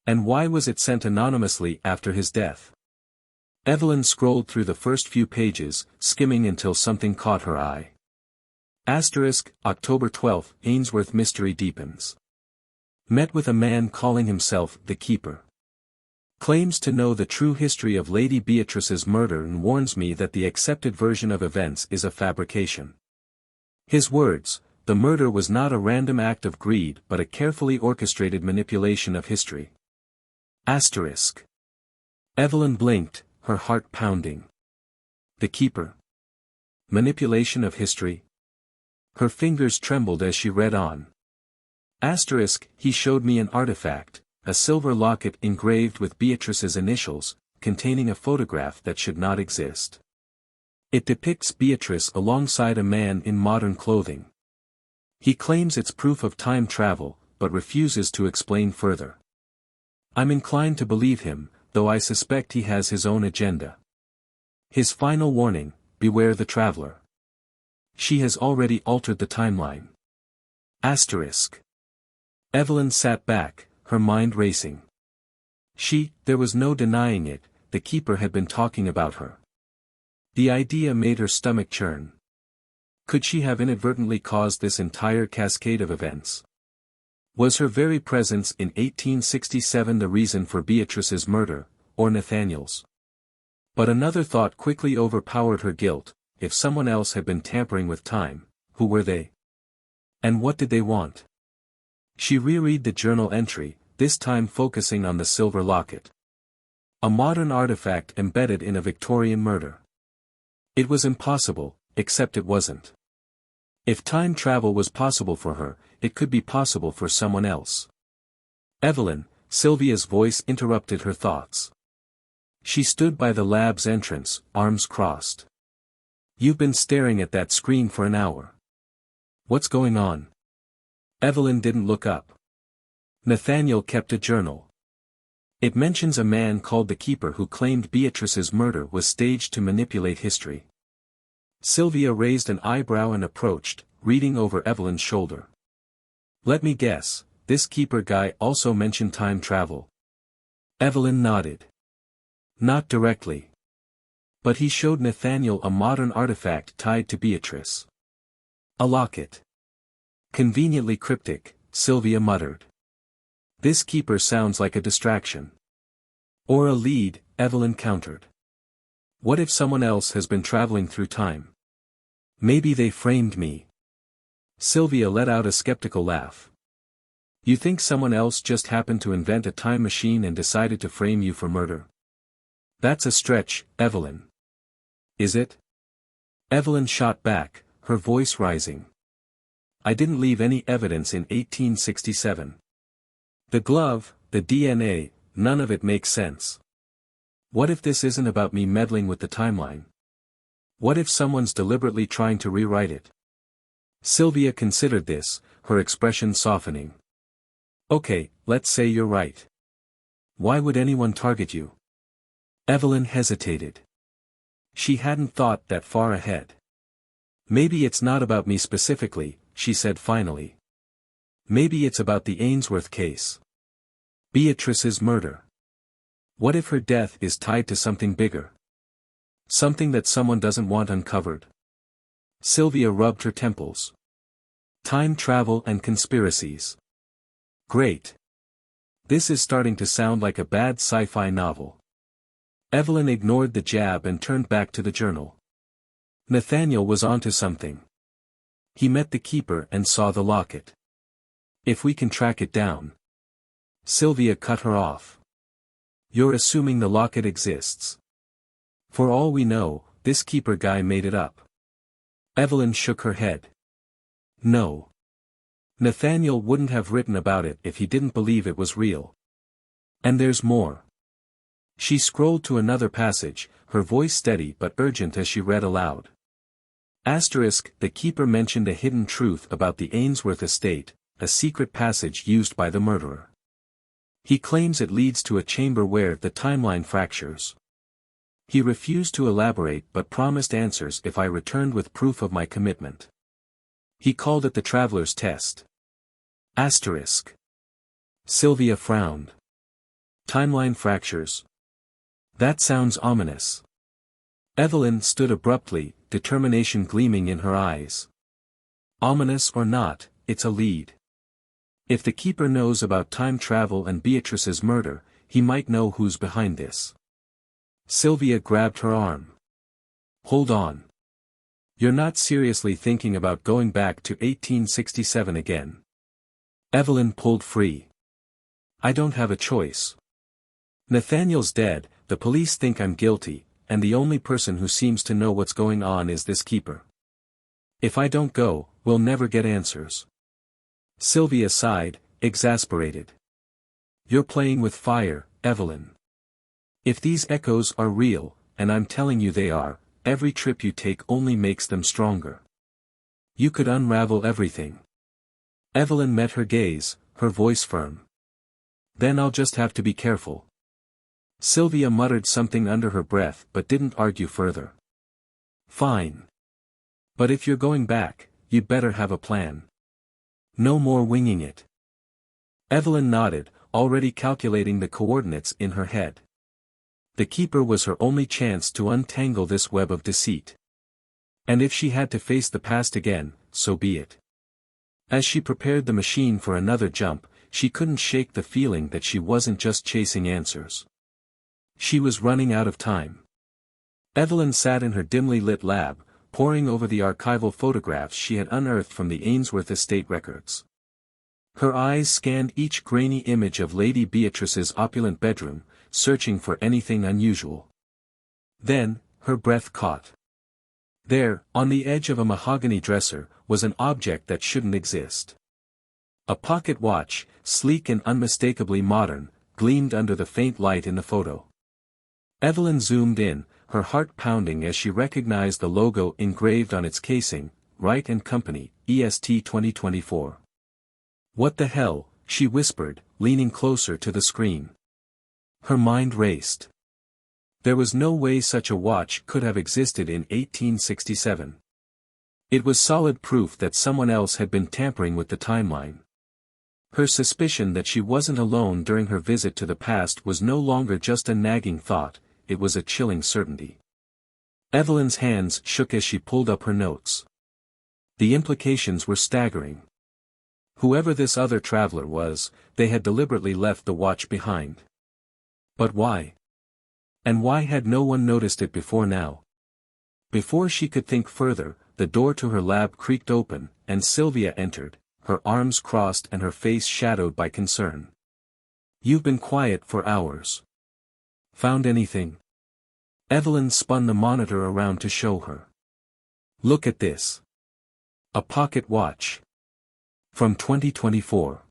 And why was it sent anonymously after his death? Evelyn scrolled through the first few pages, skimming until something caught her eye. October 12, Ainsworth mystery deepens. Met with a man calling himself the Keeper. Claims to know the true history of Lady Beatrice's murder and warns me that the accepted version of events is a fabrication. His words, the murder was not a random act of greed but a carefully orchestrated manipulation of history. Evelyn blinked, her heart pounding. The Keeper. Manipulation of history? Her fingers trembled as she read on. He showed me an artifact, a silver locket engraved with Beatrice's initials, containing a photograph that should not exist. It depicts Beatrice alongside a man in modern clothing. He claims it's proof of time travel, but refuses to explain further. I'm inclined to believe him, though I suspect he has his own agenda. His final warning, beware the traveler. She has already altered the timeline. Evelyn sat back, her mind racing. There was no denying it, the Keeper had been talking about her. The idea made her stomach churn. Could she have inadvertently caused this entire cascade of events? Was her very presence in 1867 the reason for Beatrice's murder, or Nathaniel's? But another thought quickly overpowered her guilt. If someone else had been tampering with time, who were they? And what did they want? She reread the journal entry, this time focusing on the silver locket. A modern artifact embedded in a Victorian murder. It was impossible, except it wasn't. If time travel was possible for her, it could be possible for someone else. Evelyn, Sylvia's voice interrupted her thoughts. She stood by the lab's entrance, arms crossed. You've been staring at that screen for an hour. What's going on? Evelyn didn't look up. Nathaniel kept a journal. It mentions a man called the Keeper who claimed Beatrice's murder was staged to manipulate history. Sylvia raised an eyebrow and approached, reading over Evelyn's shoulder. Let me guess, this Keeper guy also mentioned time travel. Evelyn nodded. Not directly. But he showed Nathaniel a modern artifact tied to Beatrice. A locket. Conveniently cryptic, Sylvia muttered. This Keeper sounds like a distraction. Or a lead, Evelyn countered. What if someone else has been traveling through time? Maybe they framed me. Sylvia let out a skeptical laugh. You think someone else just happened to invent a time machine and decided to frame you for murder? That's a stretch, Evelyn. Is it? Evelyn shot back, her voice rising. I didn't leave any evidence in 1867. The glove, the DNA, none of it makes sense. What if this isn't about me meddling with the timeline? What if someone's deliberately trying to rewrite it? Sylvia considered this, her expression softening. Okay, let's say you're right. Why would anyone target you? Evelyn hesitated. She hadn't thought that far ahead. Maybe it's not about me specifically, she said finally. Maybe it's about the Ainsworth case. Beatrice's murder. What if her death is tied to something bigger? Something that someone doesn't want uncovered? Sylvia rubbed her temples. Time travel and conspiracies. Great. This is starting to sound like a bad sci-fi novel. Evelyn ignored the jab and turned back to the journal. Nathaniel was onto something. He met the Keeper and saw the locket. If we can track it down. Sylvia cut her off. You're assuming the locket exists. For all we know, this keeper guy made it up. Evelyn shook her head. No. Nathaniel wouldn't have written about it if he didn't believe it was real. And there's more. She scrolled to another passage, her voice steady but urgent as she read aloud. Asterisk, the keeper mentioned a hidden truth about the Ainsworth estate, a secret passage used by the murderer. He claims it leads to a chamber where the timeline fractures. He refused to elaborate but promised answers if I returned with proof of my commitment. He called it the Traveler's Test. Asterisk. Sylvia frowned. Timeline fractures. That sounds ominous. Evelyn stood abruptly, determination gleaming in her eyes. Ominous or not, it's a lead. If the keeper knows about time travel and Beatrice's murder, he might know who's behind this. Sylvia grabbed her arm. Hold on. You're not seriously thinking about going back to 1867 again. Evelyn pulled free. I don't have a choice. Nathaniel's dead, the police think I'm guilty, and the only person who seems to know what's going on is this keeper. If I don't go, we'll never get answers. Sylvia sighed, exasperated. You're playing with fire, Evelyn. If these echoes are real, and I'm telling you they are, every trip you take only makes them stronger. You could unravel everything. Evelyn met her gaze, her voice firm. Then I'll just have to be careful. Sylvia muttered something under her breath but didn't argue further. Fine. But if you're going back, you'd better have a plan. No more winging it. Evelyn nodded, already calculating the coordinates in her head. The keeper was her only chance to untangle this web of deceit. And if she had to face the past again, so be it. As she prepared the machine for another jump, she couldn't shake the feeling that she wasn't just chasing answers. She was running out of time. Evelyn sat in her dimly lit lab, poring over the archival photographs she had unearthed from the Ainsworth estate records. Her eyes scanned each grainy image of Lady Beatrice's opulent bedroom, searching for anything unusual. Then, her breath caught. There, on the edge of a mahogany dresser, was an object that shouldn't exist. A pocket watch, sleek and unmistakably modern, gleamed under the faint light in the photo. Evelyn zoomed in, her heart pounding as she recognized the logo engraved on its casing, Wright & Company, EST 2024. What the hell, she whispered, leaning closer to the screen. Her mind raced. There was no way such a watch could have existed in 1867. It was solid proof that someone else had been tampering with the timeline. Her suspicion that she wasn't alone during her visit to the past was no longer just a nagging thought, it was a chilling certainty. Evelyn's hands shook as she pulled up her notes. The implications were staggering. Whoever this other traveler was, they had deliberately left the watch behind. But why? And why had no one noticed it before now? Before she could think further, the door to her lab creaked open, and Sylvia entered, her arms crossed and her face shadowed by concern. You've been quiet for hours. Found anything? Evelyn spun the monitor around to show her. Look at this. A pocket watch. From 2024.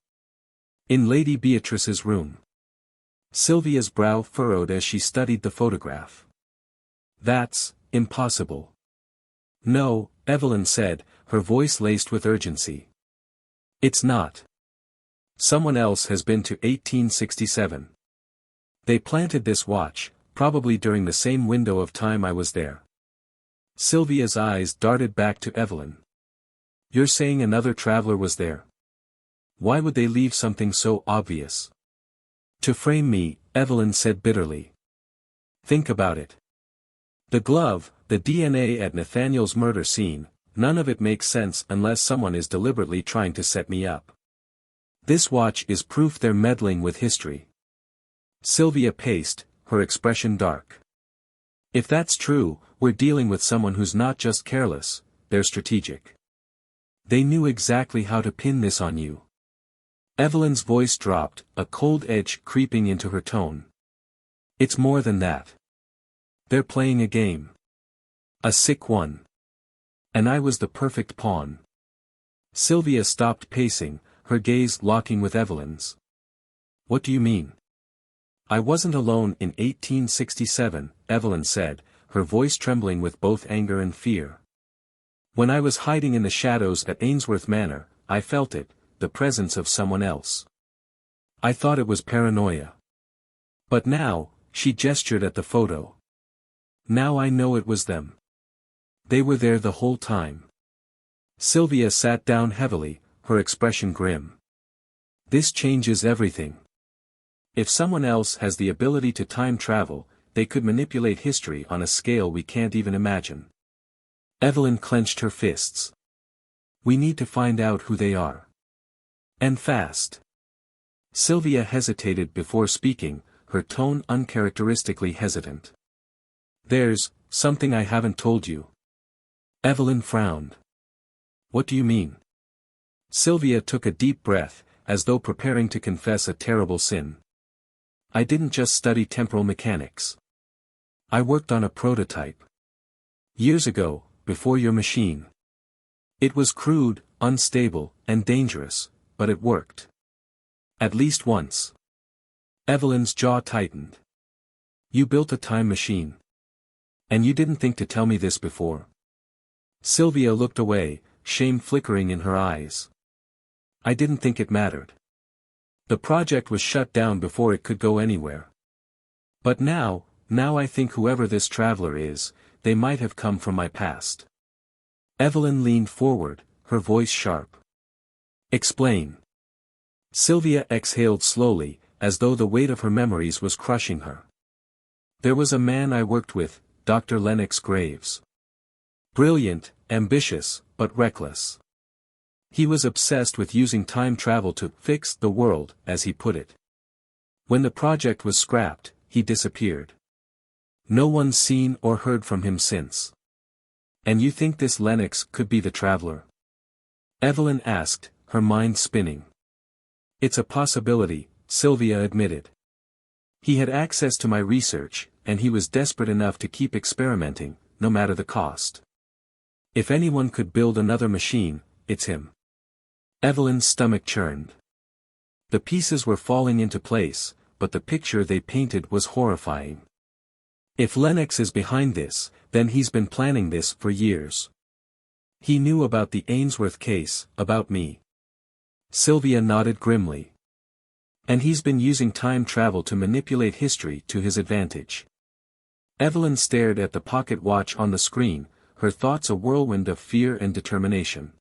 In Lady Beatrice's room. Sylvia's brow furrowed as she studied the photograph. That's impossible. No, Evelyn said, her voice laced with urgency. It's not. Someone else has been to 1867. They planted this watch, probably during the same window of time I was there. Sylvia's eyes darted back to Evelyn. You're saying another traveler was there? Why would they leave something so obvious? To frame me, Evelyn said bitterly. Think about it. The glove, the DNA at Nathaniel's murder scene, none of it makes sense unless someone is deliberately trying to set me up. This watch is proof they're meddling with history. Sylvia paced, her expression dark. If that's true, we're dealing with someone who's not just careless, they're strategic. They knew exactly how to pin this on you. Evelyn's voice dropped, a cold edge creeping into her tone. It's more than that. They're playing a game. A sick one. And I was the perfect pawn. Sylvia stopped pacing, her gaze locking with Evelyn's. What do you mean? I wasn't alone in 1867, Evelyn said, her voice trembling with both anger and fear. When I was hiding in the shadows at Ainsworth Manor, I felt it, the presence of someone else. I thought it was paranoia. But now, she gestured at the photo. Now I know it was them. They were there the whole time. Sylvia sat down heavily, her expression grim. This changes everything. If someone else has the ability to time travel, they could manipulate history on a scale we can't even imagine. Evelyn clenched her fists. We need to find out who they are. And fast. Sylvia hesitated before speaking, her tone uncharacteristically hesitant. There's something I haven't told you. Evelyn frowned. What do you mean? Sylvia took a deep breath, as though preparing to confess a terrible sin. I didn't just study temporal mechanics. I worked on a prototype. Years ago, before your machine. It was crude, unstable, and dangerous, but it worked. At least once. Evelyn's jaw tightened. You built a time machine. And you didn't think to tell me this before. Sylvia looked away, shame flickering in her eyes. I didn't think it mattered. The project was shut down before it could go anywhere. But now I think whoever this traveler is, they might have come from my past. Evelyn leaned forward, her voice sharp. Explain. Sylvia exhaled slowly, as though the weight of her memories was crushing her. There was a man I worked with, Dr. Lennox Graves. Brilliant, ambitious, but reckless. He was obsessed with using time travel to fix the world, as he put it. When the project was scrapped, he disappeared. No one's seen or heard from him since. And you think this Lennox could be the traveler? Evelyn asked, her mind spinning. It's a possibility, Sylvia admitted. He had access to my research, and he was desperate enough to keep experimenting, no matter the cost. If anyone could build another machine, it's him. Evelyn's stomach churned. The pieces were falling into place, but the picture they painted was horrifying. If Lennox is behind this, then he's been planning this for years. He knew about the Ainsworth case, about me. Sylvia nodded grimly. And he's been using time travel to manipulate history to his advantage. Evelyn stared at the pocket watch on the screen, her thoughts a whirlwind of fear and determination.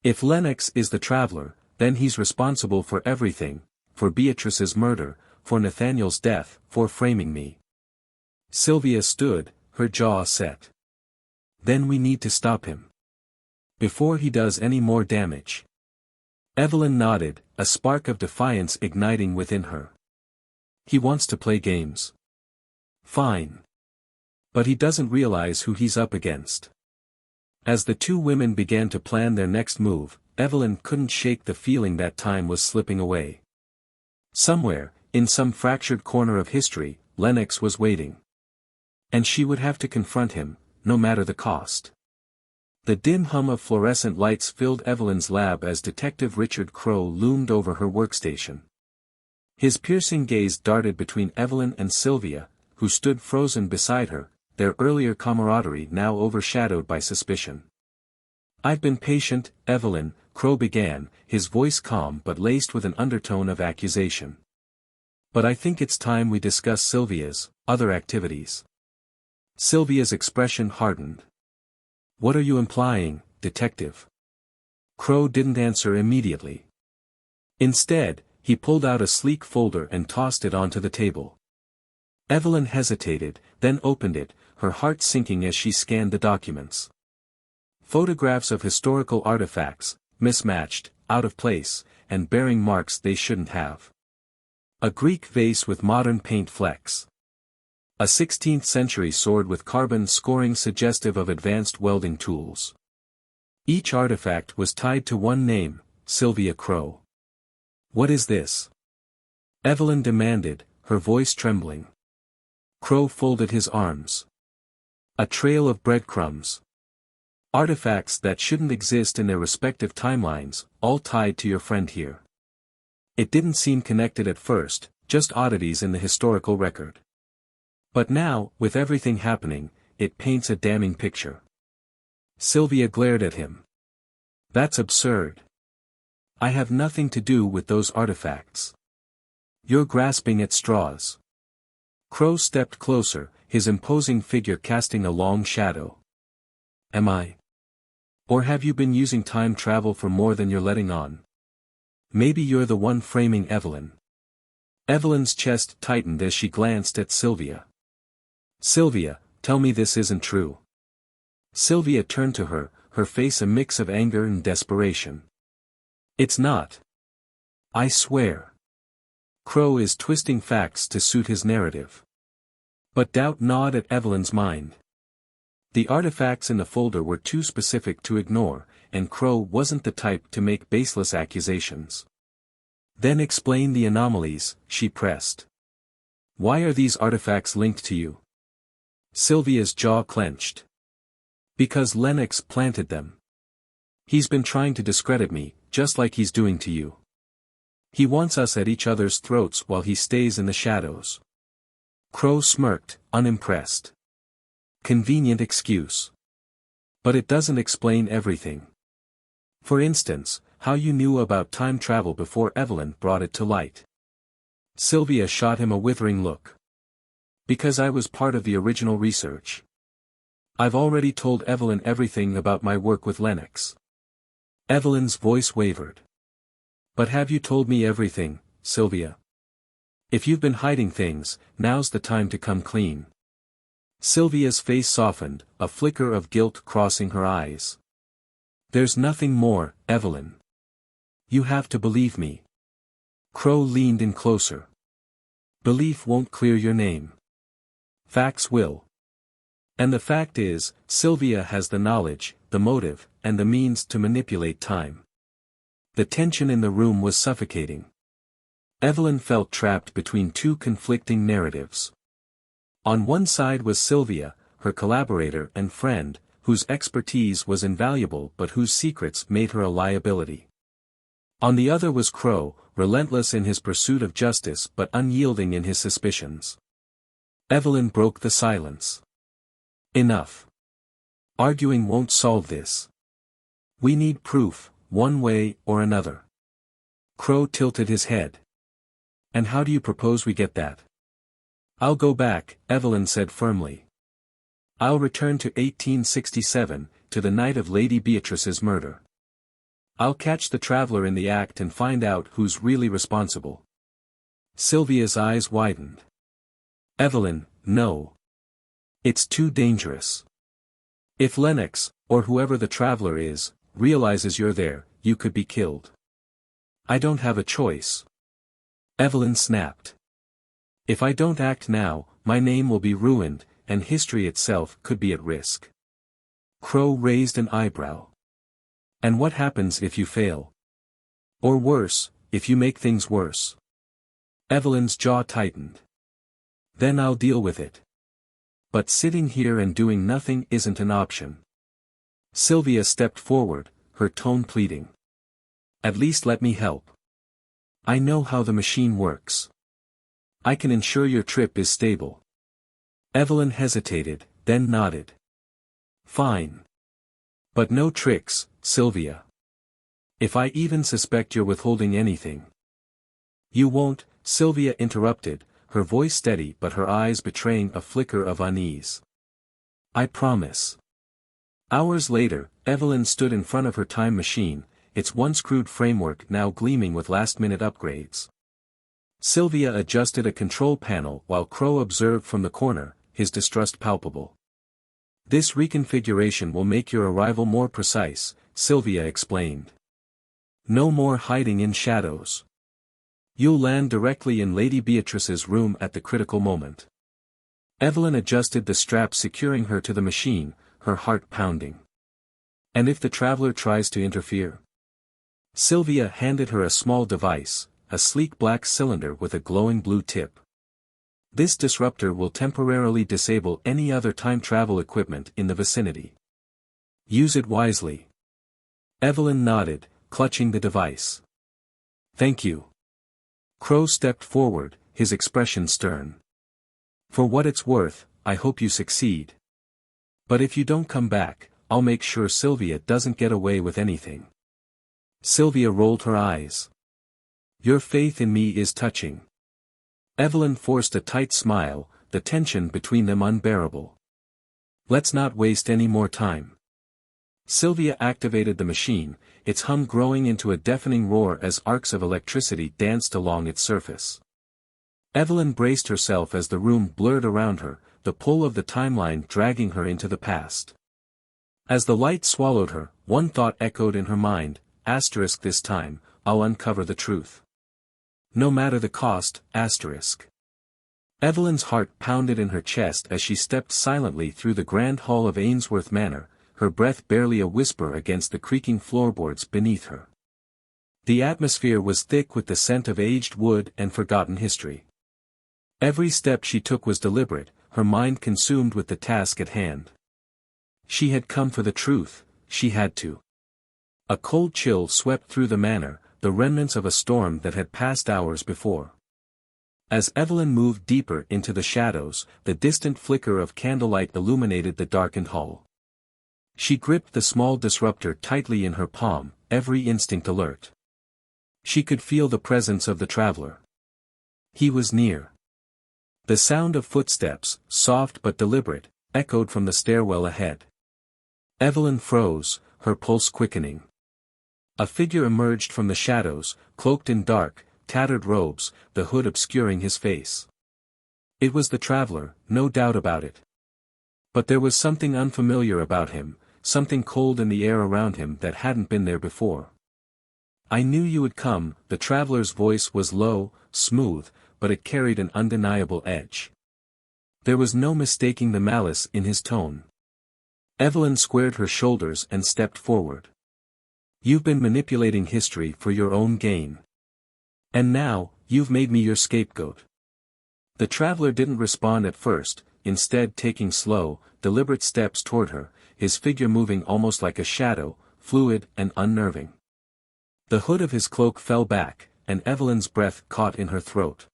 If Lennox is the traveler, then he's responsible for everything, for Beatrice's murder, for Nathaniel's death, for framing me. Sylvia stood, her jaw set. Then we need to stop him. Before he does any more damage. Evelyn nodded, a spark of defiance igniting within her. He wants to play games. Fine. But he doesn't realize who he's up against. As the two women began to plan their next move, Evelyn couldn't shake the feeling that time was slipping away. Somewhere, in some fractured corner of history, Lennox was waiting. And she would have to confront him, no matter the cost. The dim hum of fluorescent lights filled Evelyn's lab as Detective Richard Crowe loomed over her workstation. His piercing gaze darted between Evelyn and Sylvia, who stood frozen beside her, their earlier camaraderie now overshadowed by suspicion. I've been patient, Evelyn, Crowe began, his voice calm but laced with an undertone of accusation. But I think it's time we discuss Sylvia's other activities. Sylvia's expression hardened. What are you implying, Detective? Crowe didn't answer immediately. Instead, he pulled out a sleek folder and tossed it onto the table. Evelyn hesitated, then opened it, her heart sinking as she scanned the documents. Photographs of historical artifacts, mismatched, out of place, and bearing marks they shouldn't have. A Greek vase with modern paint flecks. A 16th-century sword with carbon scoring suggestive of advanced welding tools. Each artifact was tied to one name, Sylvia Crowe. What is this? Evelyn demanded, her voice trembling. Crow folded his arms. A trail of breadcrumbs. Artifacts that shouldn't exist in their respective timelines, all tied to your friend here. It didn't seem connected at first, just oddities in the historical record. But now, with everything happening, it paints a damning picture. Sylvia glared at him. That's absurd. I have nothing to do with those artifacts. You're grasping at straws. Crow stepped closer, his imposing figure casting a long shadow. Am I? Or have you been using time travel for more than you're letting on? Maybe you're the one framing Evelyn. Evelyn's chest tightened as she glanced at Sylvia. Sylvia, tell me this isn't true. Sylvia turned to her, her face a mix of anger and desperation. It's not. I swear. Crow is twisting facts to suit his narrative. But doubt gnawed at Evelyn's mind. The artifacts in the folder were too specific to ignore, and Crow wasn't the type to make baseless accusations. Then explain the anomalies, she pressed. Why are these artifacts linked to you? Sylvia's jaw clenched. Because Lennox planted them. He's been trying to discredit me, just like he's doing to you. He wants us at each other's throats while he stays in the shadows. Crow smirked, unimpressed. Convenient excuse. But it doesn't explain everything. For instance, how you knew about time travel before Evelyn brought it to light. Sylvia shot him a withering look. Because I was part of the original research. I've already told Evelyn everything about my work with Lennox. Evelyn's voice wavered. But have you told me everything, Sylvia? If you've been hiding things, now's the time to come clean. Sylvia's face softened, a flicker of guilt crossing her eyes. There's nothing more, Evelyn. You have to believe me. Crow leaned in closer. Belief won't clear your name. Facts will. And the fact is, Sylvia has the knowledge, the motive, and the means to manipulate time. The tension in the room was suffocating. Evelyn felt trapped between two conflicting narratives. On one side was Sylvia, her collaborator and friend, whose expertise was invaluable but whose secrets made her a liability. On the other was Crow, relentless in his pursuit of justice but unyielding in his suspicions. Evelyn broke the silence. Enough. Arguing won't solve this. We need proof, one way or another. Crow tilted his head. And how do you propose we get that? I'll go back, Evelyn said firmly. I'll return to 1867, to the night of Lady Beatrice's murder. I'll catch the traveler in the act and find out who's really responsible. Sylvia's eyes widened. Evelyn, no. It's too dangerous. If Lennox, or whoever the traveler is, realizes you're there, you could be killed. I don't have a choice. Evelyn snapped. If I don't act now, my name will be ruined, and history itself could be at risk. Crow raised an eyebrow. And what happens if you fail? Or worse, if you make things worse? Evelyn's jaw tightened. Then I'll deal with it. But sitting here and doing nothing isn't an option. Sylvia stepped forward, her tone pleading. At least let me help. I know how the machine works. I can ensure your trip is stable. Evelyn hesitated, then nodded. Fine. But no tricks, Sylvia. If I even suspect you're withholding anything. You won't, Sylvia interrupted, her voice steady but her eyes betraying a flicker of unease. I promise. Hours later, Evelyn stood in front of her time machine, its once crude framework now gleaming with last-minute upgrades. Sylvia adjusted a control panel while Crow observed from the corner, his distrust palpable. This reconfiguration will make your arrival more precise, Sylvia explained. No more hiding in shadows. You'll land directly in Lady Beatrice's room at the critical moment. Evelyn adjusted the strap securing her to the machine, her heart pounding. And if the traveler tries to interfere? Sylvia handed her a small device, a sleek black cylinder with a glowing blue tip. This disruptor will temporarily disable any other time travel equipment in the vicinity. Use it wisely. Evelyn nodded, clutching the device. Thank you. Crow stepped forward, his expression stern. For what it's worth, I hope you succeed. But if you don't come back, I'll make sure Sylvia doesn't get away with anything. Sylvia rolled her eyes. Your faith in me is touching. Evelyn forced a tight smile, the tension between them unbearable. Let's not waste any more time. Sylvia activated the machine, its hum growing into a deafening roar as arcs of electricity danced along its surface. Evelyn braced herself as the room blurred around her, the pull of the timeline dragging her into the past. As the light swallowed her, one thought echoed in her mind, asterisk this time, I'll uncover the truth. No matter the cost, asterisk. Evelyn's heart pounded in her chest as she stepped silently through the grand hall of Ainsworth Manor, her breath barely a whisper against the creaking floorboards beneath her. The atmosphere was thick with the scent of aged wood and forgotten history. Every step she took was deliberate, her mind consumed with the task at hand. She had come for the truth, she had to. A cold chill swept through the manor, the remnants of a storm that had passed hours before. As Evelyn moved deeper into the shadows, the distant flicker of candlelight illuminated the darkened hall. She gripped the small disruptor tightly in her palm, every instinct alert. She could feel the presence of the traveler. He was near. The sound of footsteps, soft but deliberate, echoed from the stairwell ahead. Evelyn froze, her pulse quickening. A figure emerged from the shadows, cloaked in dark, tattered robes, the hood obscuring his face. It was the traveler, no doubt about it. But there was something unfamiliar about him, something cold in the air around him that hadn't been there before. I knew you would come, the traveler's voice was low, smooth, but it carried an undeniable edge. There was no mistaking the malice in his tone. Evelyn squared her shoulders and stepped forward. You've been manipulating history for your own gain. And now, you've made me your scapegoat. The traveler didn't respond at first, instead taking slow, deliberate steps toward her, his figure moving almost like a shadow, fluid and unnerving. The hood of his cloak fell back, and Evelyn's breath caught in her throat.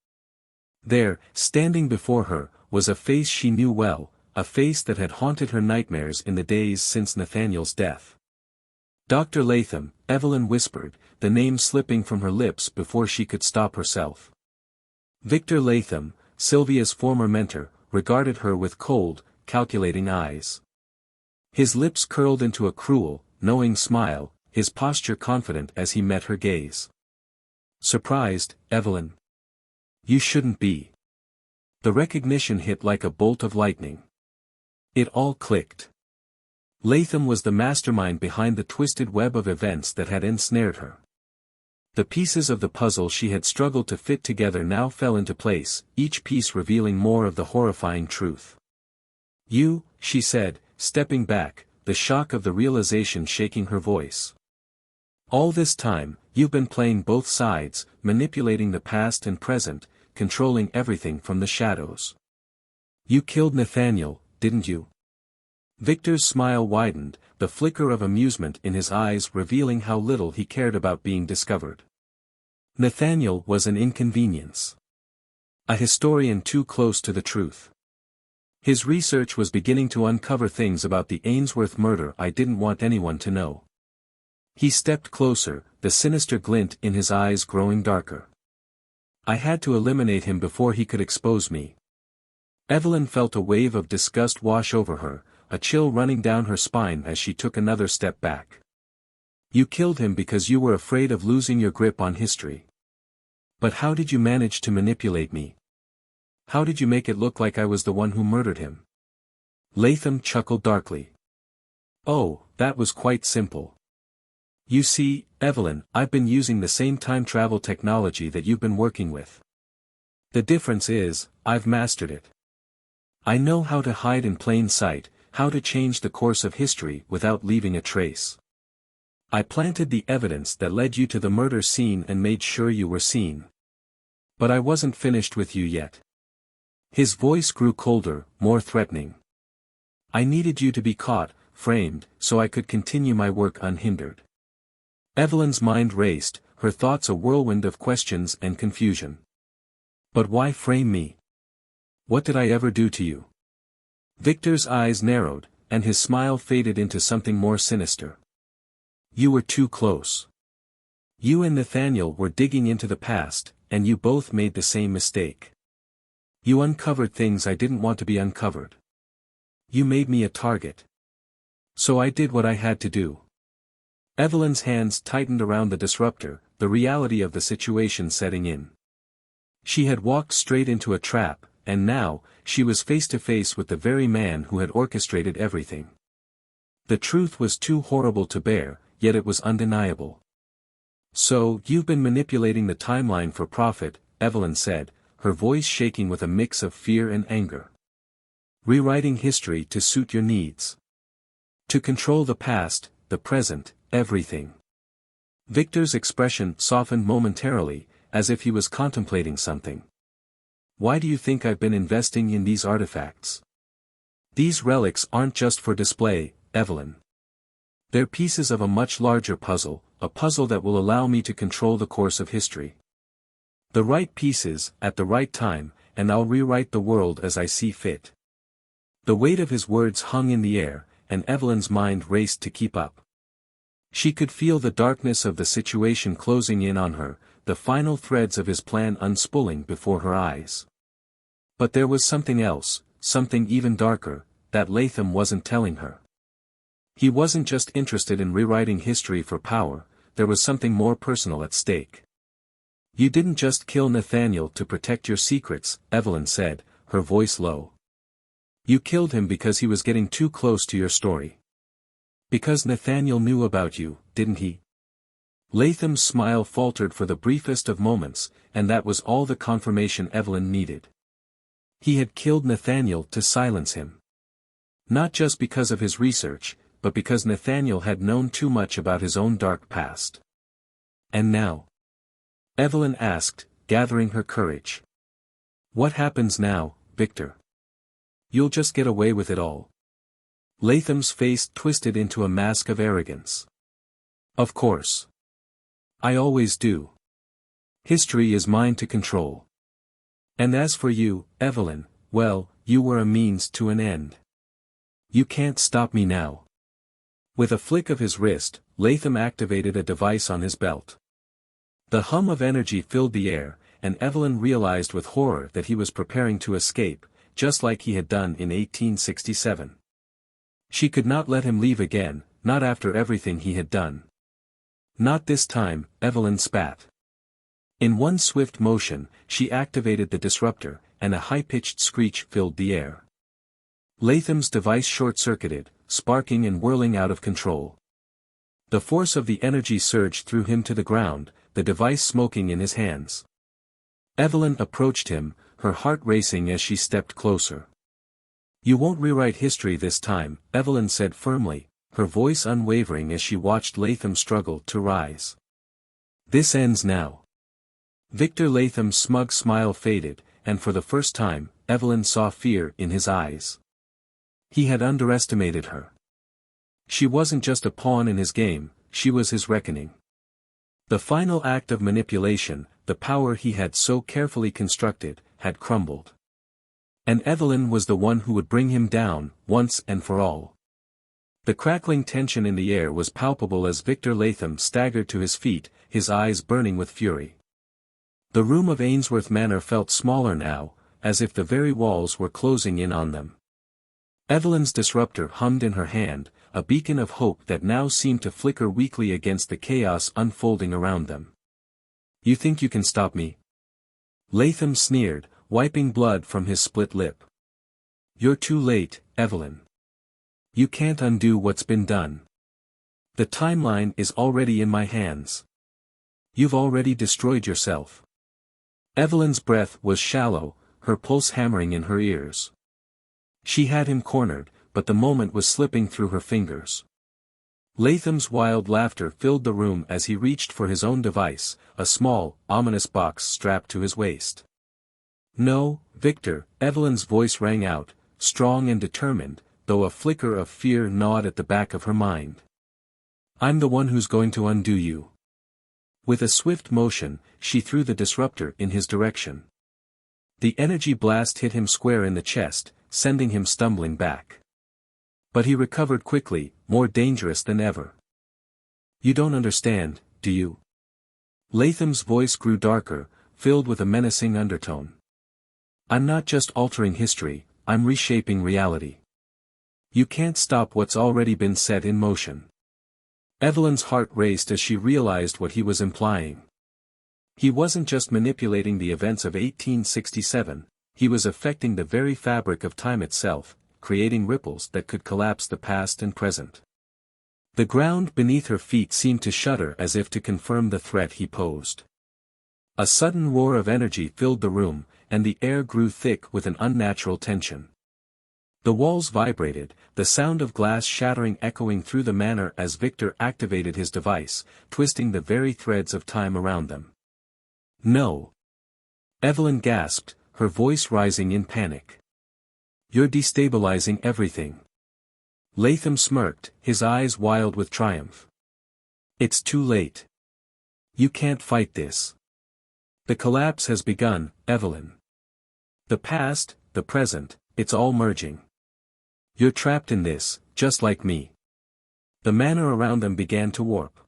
There, standing before her, was a face she knew well, a face that had haunted her nightmares in the days since Nathaniel's death. Dr. Latham, Evelyn whispered, the name slipping from her lips before she could stop herself. Victor Latham, Sylvia's former mentor, regarded her with cold, calculating eyes. His lips curled into a cruel, knowing smile, his posture confident as he met her gaze. Surprised, Evelyn? You shouldn't be. The recognition hit like a bolt of lightning. It all clicked. Latham was the mastermind behind the twisted web of events that had ensnared her. The pieces of the puzzle she had struggled to fit together now fell into place, each piece revealing more of the horrifying truth. You, she said, stepping back, the shock of the realization shaking her voice. All this time, you've been playing both sides, manipulating the past and present, controlling everything from the shadows. You killed Nathaniel, didn't you? Victor's smile widened, the flicker of amusement in his eyes revealing how little he cared about being discovered. Nathaniel was an inconvenience. A historian too close to the truth. His research was beginning to uncover things about the Ainsworth murder I didn't want anyone to know. He stepped closer, the sinister glint in his eyes growing darker. I had to eliminate him before he could expose me. Evelyn felt a wave of disgust wash over her, a chill running down her spine as she took another step back. You killed him because you were afraid of losing your grip on history. But how did you manage to manipulate me? How did you make it look like I was the one who murdered him? Latham chuckled darkly. Oh, that was quite simple. You see, Evelyn, I've been using the same time travel technology that you've been working with. The difference is, I've mastered it. I know how to hide in plain sight, how to change the course of history without leaving a trace. I planted the evidence that led you to the murder scene and made sure you were seen. But I wasn't finished with you yet. His voice grew colder, more threatening. I needed you to be caught, framed, so I could continue my work unhindered. Evelyn's mind raced, her thoughts a whirlwind of questions and confusion. But why frame me? What did I ever do to you? Victor's eyes narrowed, and his smile faded into something more sinister. You were too close. You and Nathaniel were digging into the past, and you both made the same mistake. You uncovered things I didn't want to be uncovered. You made me a target. So I did what I had to do. Evelyn's hands tightened around the disruptor, the reality of the situation setting in. She had walked straight into a trap, and now, she was face to face with the very man who had orchestrated everything. The truth was too horrible to bear, yet it was undeniable. So, you've been manipulating the timeline for profit, Evelyn said, her voice shaking with a mix of fear and anger. Rewriting history to suit your needs. To control the past, the present, everything. Victor's expression softened momentarily, as if he was contemplating something. Why do you think I've been investing in these artifacts? These relics aren't just for display, Evelyn. They're pieces of a much larger puzzle, a puzzle that will allow me to control the course of history. The right pieces, at the right time, and I'll rewrite the world as I see fit. The weight of his words hung in the air, and Evelyn's mind raced to keep up. She could feel the darkness of the situation closing in on her, the final threads of his plan unspooling before her eyes. But there was something else, something even darker, that Latham wasn't telling her. He wasn't just interested in rewriting history for power, there was something more personal at stake. You didn't just kill Nathaniel to protect your secrets, Evelyn said, her voice low. You killed him because he was getting too close to your story. Because Nathaniel knew about you, didn't he? Latham's smile faltered for the briefest of moments, and that was all the confirmation Evelyn needed. He had killed Nathaniel to silence him. Not just because of his research, but because Nathaniel had known too much about his own dark past. And now? Evelyn asked, gathering her courage. What happens now, Victor? You'll just get away with it all. Latham's face twisted into a mask of arrogance. Of course. I always do. History is mine to control. And as for you, Evelyn, well, you were a means to an end. You can't stop me now. With a flick of his wrist, Latham activated a device on his belt. The hum of energy filled the air, and Evelyn realized with horror that he was preparing to escape, just like he had done in 1867. She could not let him leave again, not after everything he had done. Not this time, Evelyn spat. In one swift motion, she activated the disruptor, and a high-pitched screech filled the air. Latham's device short-circuited, sparking and whirling out of control. The force of the energy surged through him to the ground, the device smoking in his hands. Evelyn approached him, her heart racing as she stepped closer. You won't rewrite history this time, Evelyn said firmly, her voice unwavering as she watched Latham struggle to rise. This ends now. Victor Latham's smug smile faded, and for the first time, Evelyn saw fear in his eyes. He had underestimated her. She wasn't just a pawn in his game, she was his reckoning. The final act of manipulation, the power he had so carefully constructed, had crumbled. And Evelyn was the one who would bring him down, once and for all. The crackling tension in the air was palpable as Victor Latham staggered to his feet, his eyes burning with fury. The room of Ainsworth Manor felt smaller now, as if the very walls were closing in on them. Evelyn's disruptor hummed in her hand, a beacon of hope that now seemed to flicker weakly against the chaos unfolding around them. You think you can stop me? Latham sneered, wiping blood from his split lip. You're too late, Evelyn. You can't undo what's been done. The timeline is already in my hands. You've already destroyed yourself. Evelyn's breath was shallow, her pulse hammering in her ears. She had him cornered, but the moment was slipping through her fingers. Latham's wild laughter filled the room as he reached for his own device, a small, ominous box strapped to his waist. "No, Victor," Evelyn's voice rang out, strong and determined, though a flicker of fear gnawed at the back of her mind. "I'm the one who's going to undo you." With a swift motion, she threw the disruptor in his direction. The energy blast hit him square in the chest, sending him stumbling back. But he recovered quickly, more dangerous than ever. "You don't understand, do you?" Latham's voice grew darker, filled with a menacing undertone. "I'm not just altering history, I'm reshaping reality. You can't stop what's already been set in motion." Evelyn's heart raced as she realized what he was implying. He wasn't just manipulating the events of 1867, he was affecting the very fabric of time itself, creating ripples that could collapse the past and present. The ground beneath her feet seemed to shudder as if to confirm the threat he posed. A sudden roar of energy filled the room, and the air grew thick with an unnatural tension. The walls vibrated, the sound of glass shattering echoing through the manor as Victor activated his device, twisting the very threads of time around them. "No!" Evelyn gasped, her voice rising in panic. "You're destabilizing everything." Latham smirked, his eyes wild with triumph. "It's too late. You can't fight this. The collapse has begun, Evelyn. The past, the present, it's all merging. You're trapped in this, just like me." The manor around them began to warp.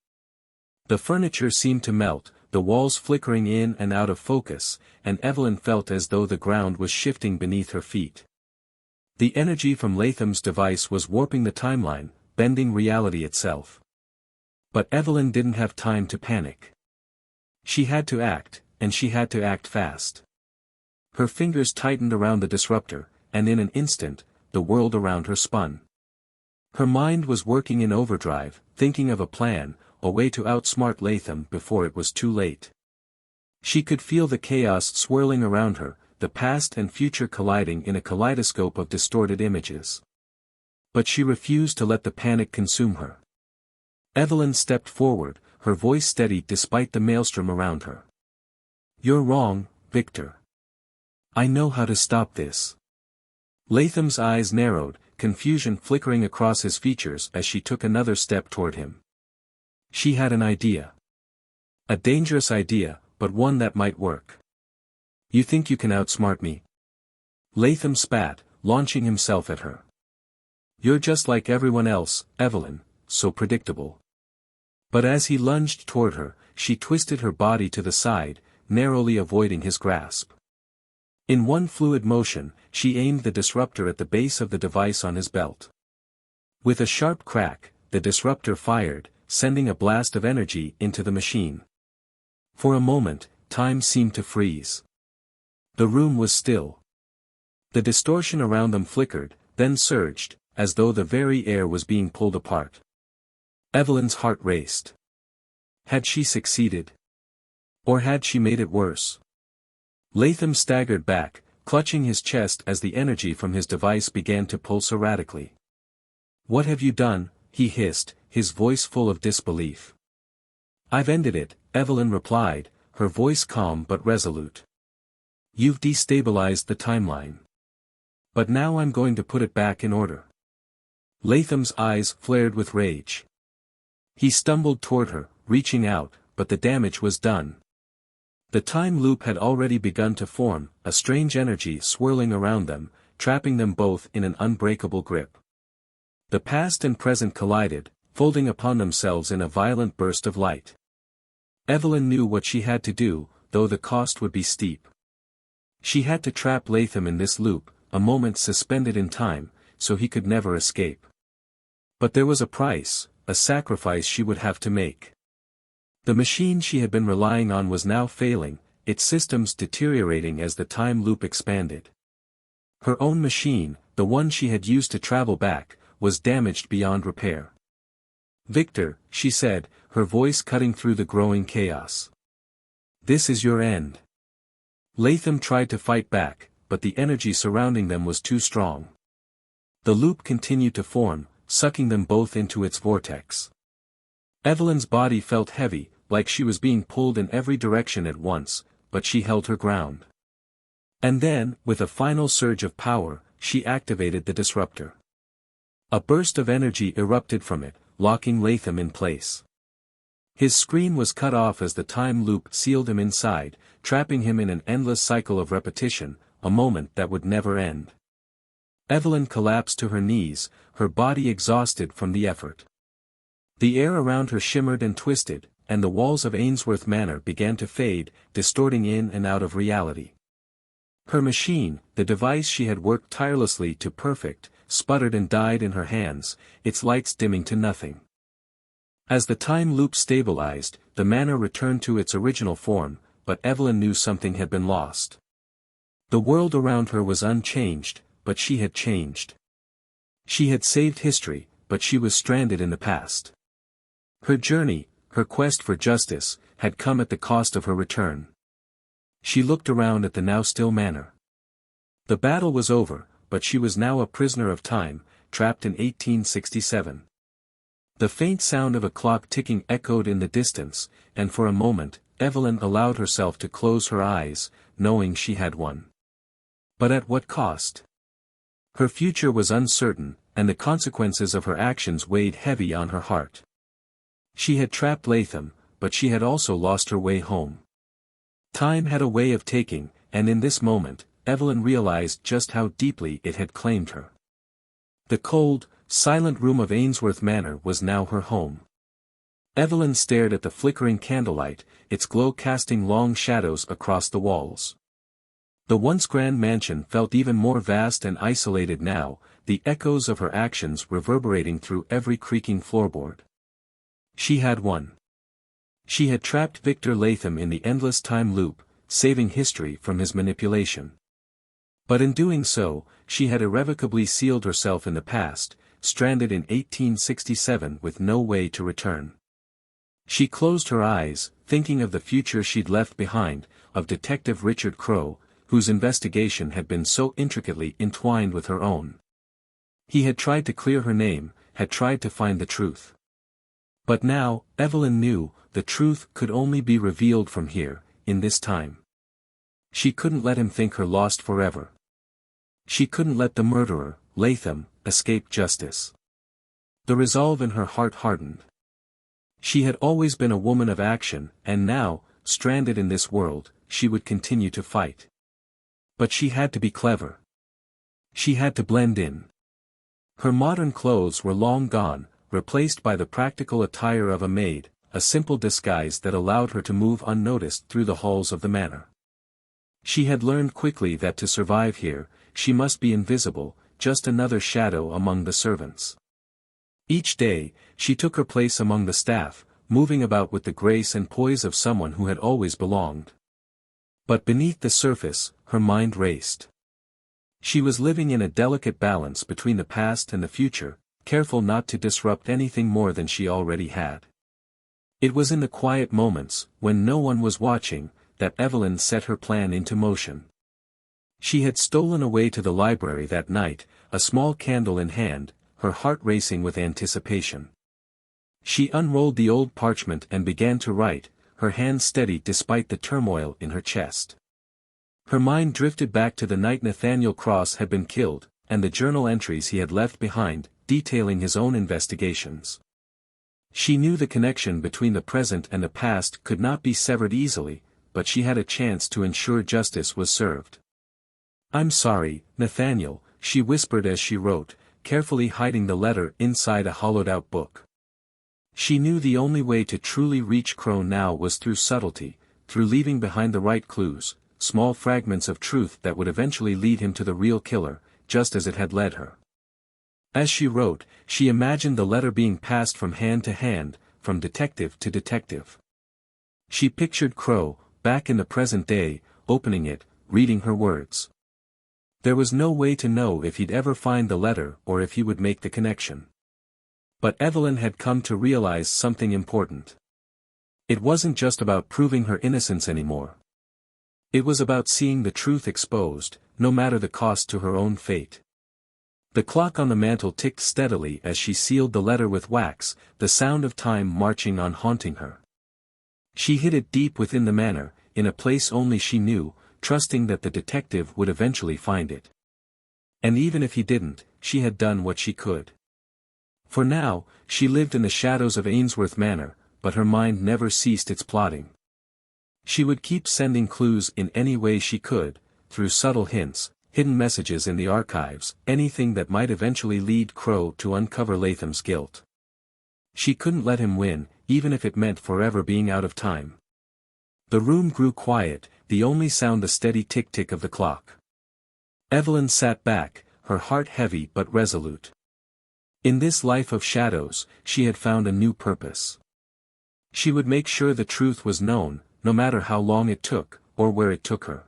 The furniture seemed to melt, the walls flickering in and out of focus, and Evelyn felt as though the ground was shifting beneath her feet. The energy from Latham's device was warping the timeline, bending reality itself. But Evelyn didn't have time to panic. She had to act, and she had to act fast. Her fingers tightened around the disruptor, and in an instant, the world around her spun. Her mind was working in overdrive, thinking of a plan, a way to outsmart Latham before it was too late. She could feel the chaos swirling around her, the past and future colliding in a kaleidoscope of distorted images. But she refused to let the panic consume her. Evelyn stepped forward, her voice steady despite the maelstrom around her. "You're wrong, Victor. I know how to stop this." Latham's eyes narrowed, confusion flickering across his features as she took another step toward him. She had an idea. A dangerous idea, but one that might work. "You think you can outsmart me?" Latham spat, launching himself at her. "You're just like everyone else, Evelyn, so predictable." But as he lunged toward her, she twisted her body to the side, narrowly avoiding his grasp. In one fluid motion, she aimed the disruptor at the base of the device on his belt. With a sharp crack, the disruptor fired, sending a blast of energy into the machine. For a moment, time seemed to freeze. The room was still. The distortion around them flickered, then surged, as though the very air was being pulled apart. Evelyn's heart raced. Had she succeeded? Or had she made it worse? Latham staggered back, clutching his chest as the energy from his device began to pulse erratically. "What have you done?" he hissed, his voice full of disbelief. "I've ended it," Evelyn replied, her voice calm but resolute. "You've destabilized the timeline. But now I'm going to put it back in order." Latham's eyes flared with rage. He stumbled toward her, reaching out, but the damage was done. The time loop had already begun to form, a strange energy swirling around them, trapping them both in an unbreakable grip. The past and present collided, folding upon themselves in a violent burst of light. Evelyn knew what she had to do, though the cost would be steep. She had to trap Latham in this loop, a moment suspended in time, so he could never escape. But there was a price, a sacrifice she would have to make. The machine she had been relying on was now failing, its systems deteriorating as the time loop expanded. Her own machine, the one she had used to travel back, was damaged beyond repair. "Victor," she said, her voice cutting through the growing chaos. "This is your end." Latham tried to fight back, but the energy surrounding them was too strong. The loop continued to form, sucking them both into its vortex. Evelyn's body felt heavy, like she was being pulled in every direction at once, but she held her ground. And then, with a final surge of power, she activated the disruptor. A burst of energy erupted from it, locking Latham in place. His scream was cut off as the time loop sealed him inside, trapping him in an endless cycle of repetition, a moment that would never end. Evelyn collapsed to her knees, her body exhausted from the effort. The air around her shimmered and twisted, and the walls of Ainsworth Manor began to fade, distorting in and out of reality. Her machine, the device she had worked tirelessly to perfect, sputtered and died in her hands, its lights dimming to nothing. As the time loop stabilized, the manor returned to its original form, but Evelyn knew something had been lost. The world around her was unchanged, but she had changed. She had saved history, but she was stranded in the past. Her journey, her quest for justice, had come at the cost of her return. She looked around at the now still manor. The battle was over, but she was now a prisoner of time, trapped in 1867. The faint sound of a clock ticking echoed in the distance, and for a moment, Evelyn allowed herself to close her eyes, knowing she had won. But at what cost? Her future was uncertain, and the consequences of her actions weighed heavy on her heart. She had trapped Latham, but she had also lost her way home. Time had a way of taking, and in this moment, Evelyn realized just how deeply it had claimed her. The cold, silent room of Ainsworth Manor was now her home. Evelyn stared at the flickering candlelight, its glow casting long shadows across the walls. The once grand mansion felt even more vast and isolated now, the echoes of her actions reverberating through every creaking floorboard. She had won. She had trapped Victor Latham in the endless time loop, saving history from his manipulation. But in doing so, she had irrevocably sealed herself in the past, stranded in 1867 with no way to return. She closed her eyes, thinking of the future she'd left behind, of Detective Richard Crowe, whose investigation had been so intricately entwined with her own. He had tried to clear her name, had tried to find the truth. But now, Evelyn knew, the truth could only be revealed from here, in this time. She couldn't let him think her lost forever. She couldn't let the murderer, Latham, escape justice. The resolve in her heart hardened. She had always been a woman of action, and now, stranded in this world, she would continue to fight. But she had to be clever. She had to blend in. Her modern clothes were long gone, replaced by the practical attire of a maid, a simple disguise that allowed her to move unnoticed through the halls of the manor. She had learned quickly that to survive here, she must be invisible, just another shadow among the servants. Each day, she took her place among the staff, moving about with the grace and poise of someone who had always belonged. But beneath the surface, her mind raced. She was living in a delicate balance between the past and the future, careful not to disrupt anything more than she already had. It was in the quiet moments, when no one was watching, that Evelyn set her plan into motion. She had stolen away to the library that night, a small candle in hand, her heart racing with anticipation. She unrolled the old parchment and began to write, her hand steady despite the turmoil in her chest. Her mind drifted back to the night Nathaniel Cross had been killed, and the journal entries he had left behind, detailing his own investigations. She knew the connection between the present and the past could not be severed easily, but she had a chance to ensure justice was served. "I'm sorry, Nathaniel," she whispered as she wrote, carefully hiding the letter inside a hollowed-out book. She knew the only way to truly reach Crowe now was through subtlety, through leaving behind the right clues, small fragments of truth that would eventually lead him to the real killer, just as it had led her. As she wrote, she imagined the letter being passed from hand to hand, from detective to detective. She pictured Crowe, back in the present day, opening it, reading her words. There was no way to know if he'd ever find the letter or if he would make the connection. But Evelyn had come to realize something important. It wasn't just about proving her innocence anymore. It was about seeing the truth exposed, no matter the cost to her own fate. The clock on the mantel ticked steadily as she sealed the letter with wax, the sound of time marching on haunting her. She hid it deep within the manor, in a place only she knew, trusting that the detective would eventually find it. And even if he didn't, she had done what she could. For now, she lived in the shadows of Ainsworth Manor, but her mind never ceased its plotting. She would keep sending clues in any way she could, through subtle hints, hidden messages in the archives, anything that might eventually lead Crow to uncover Latham's guilt. She couldn't let him win, even if it meant forever being out of time. The room grew quiet, the only sound the steady tick-tick of the clock. Evelyn sat back, her heart heavy but resolute. In this life of shadows, she had found a new purpose. She would make sure the truth was known, no matter how long it took, or where it took her.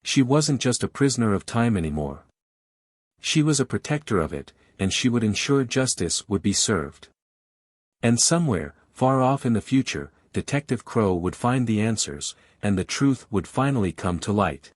She wasn't just a prisoner of time anymore. She was a protector of it, and she would ensure justice would be served. And somewhere, far off in the future, Detective Crow would find the answers, and the truth would finally come to light.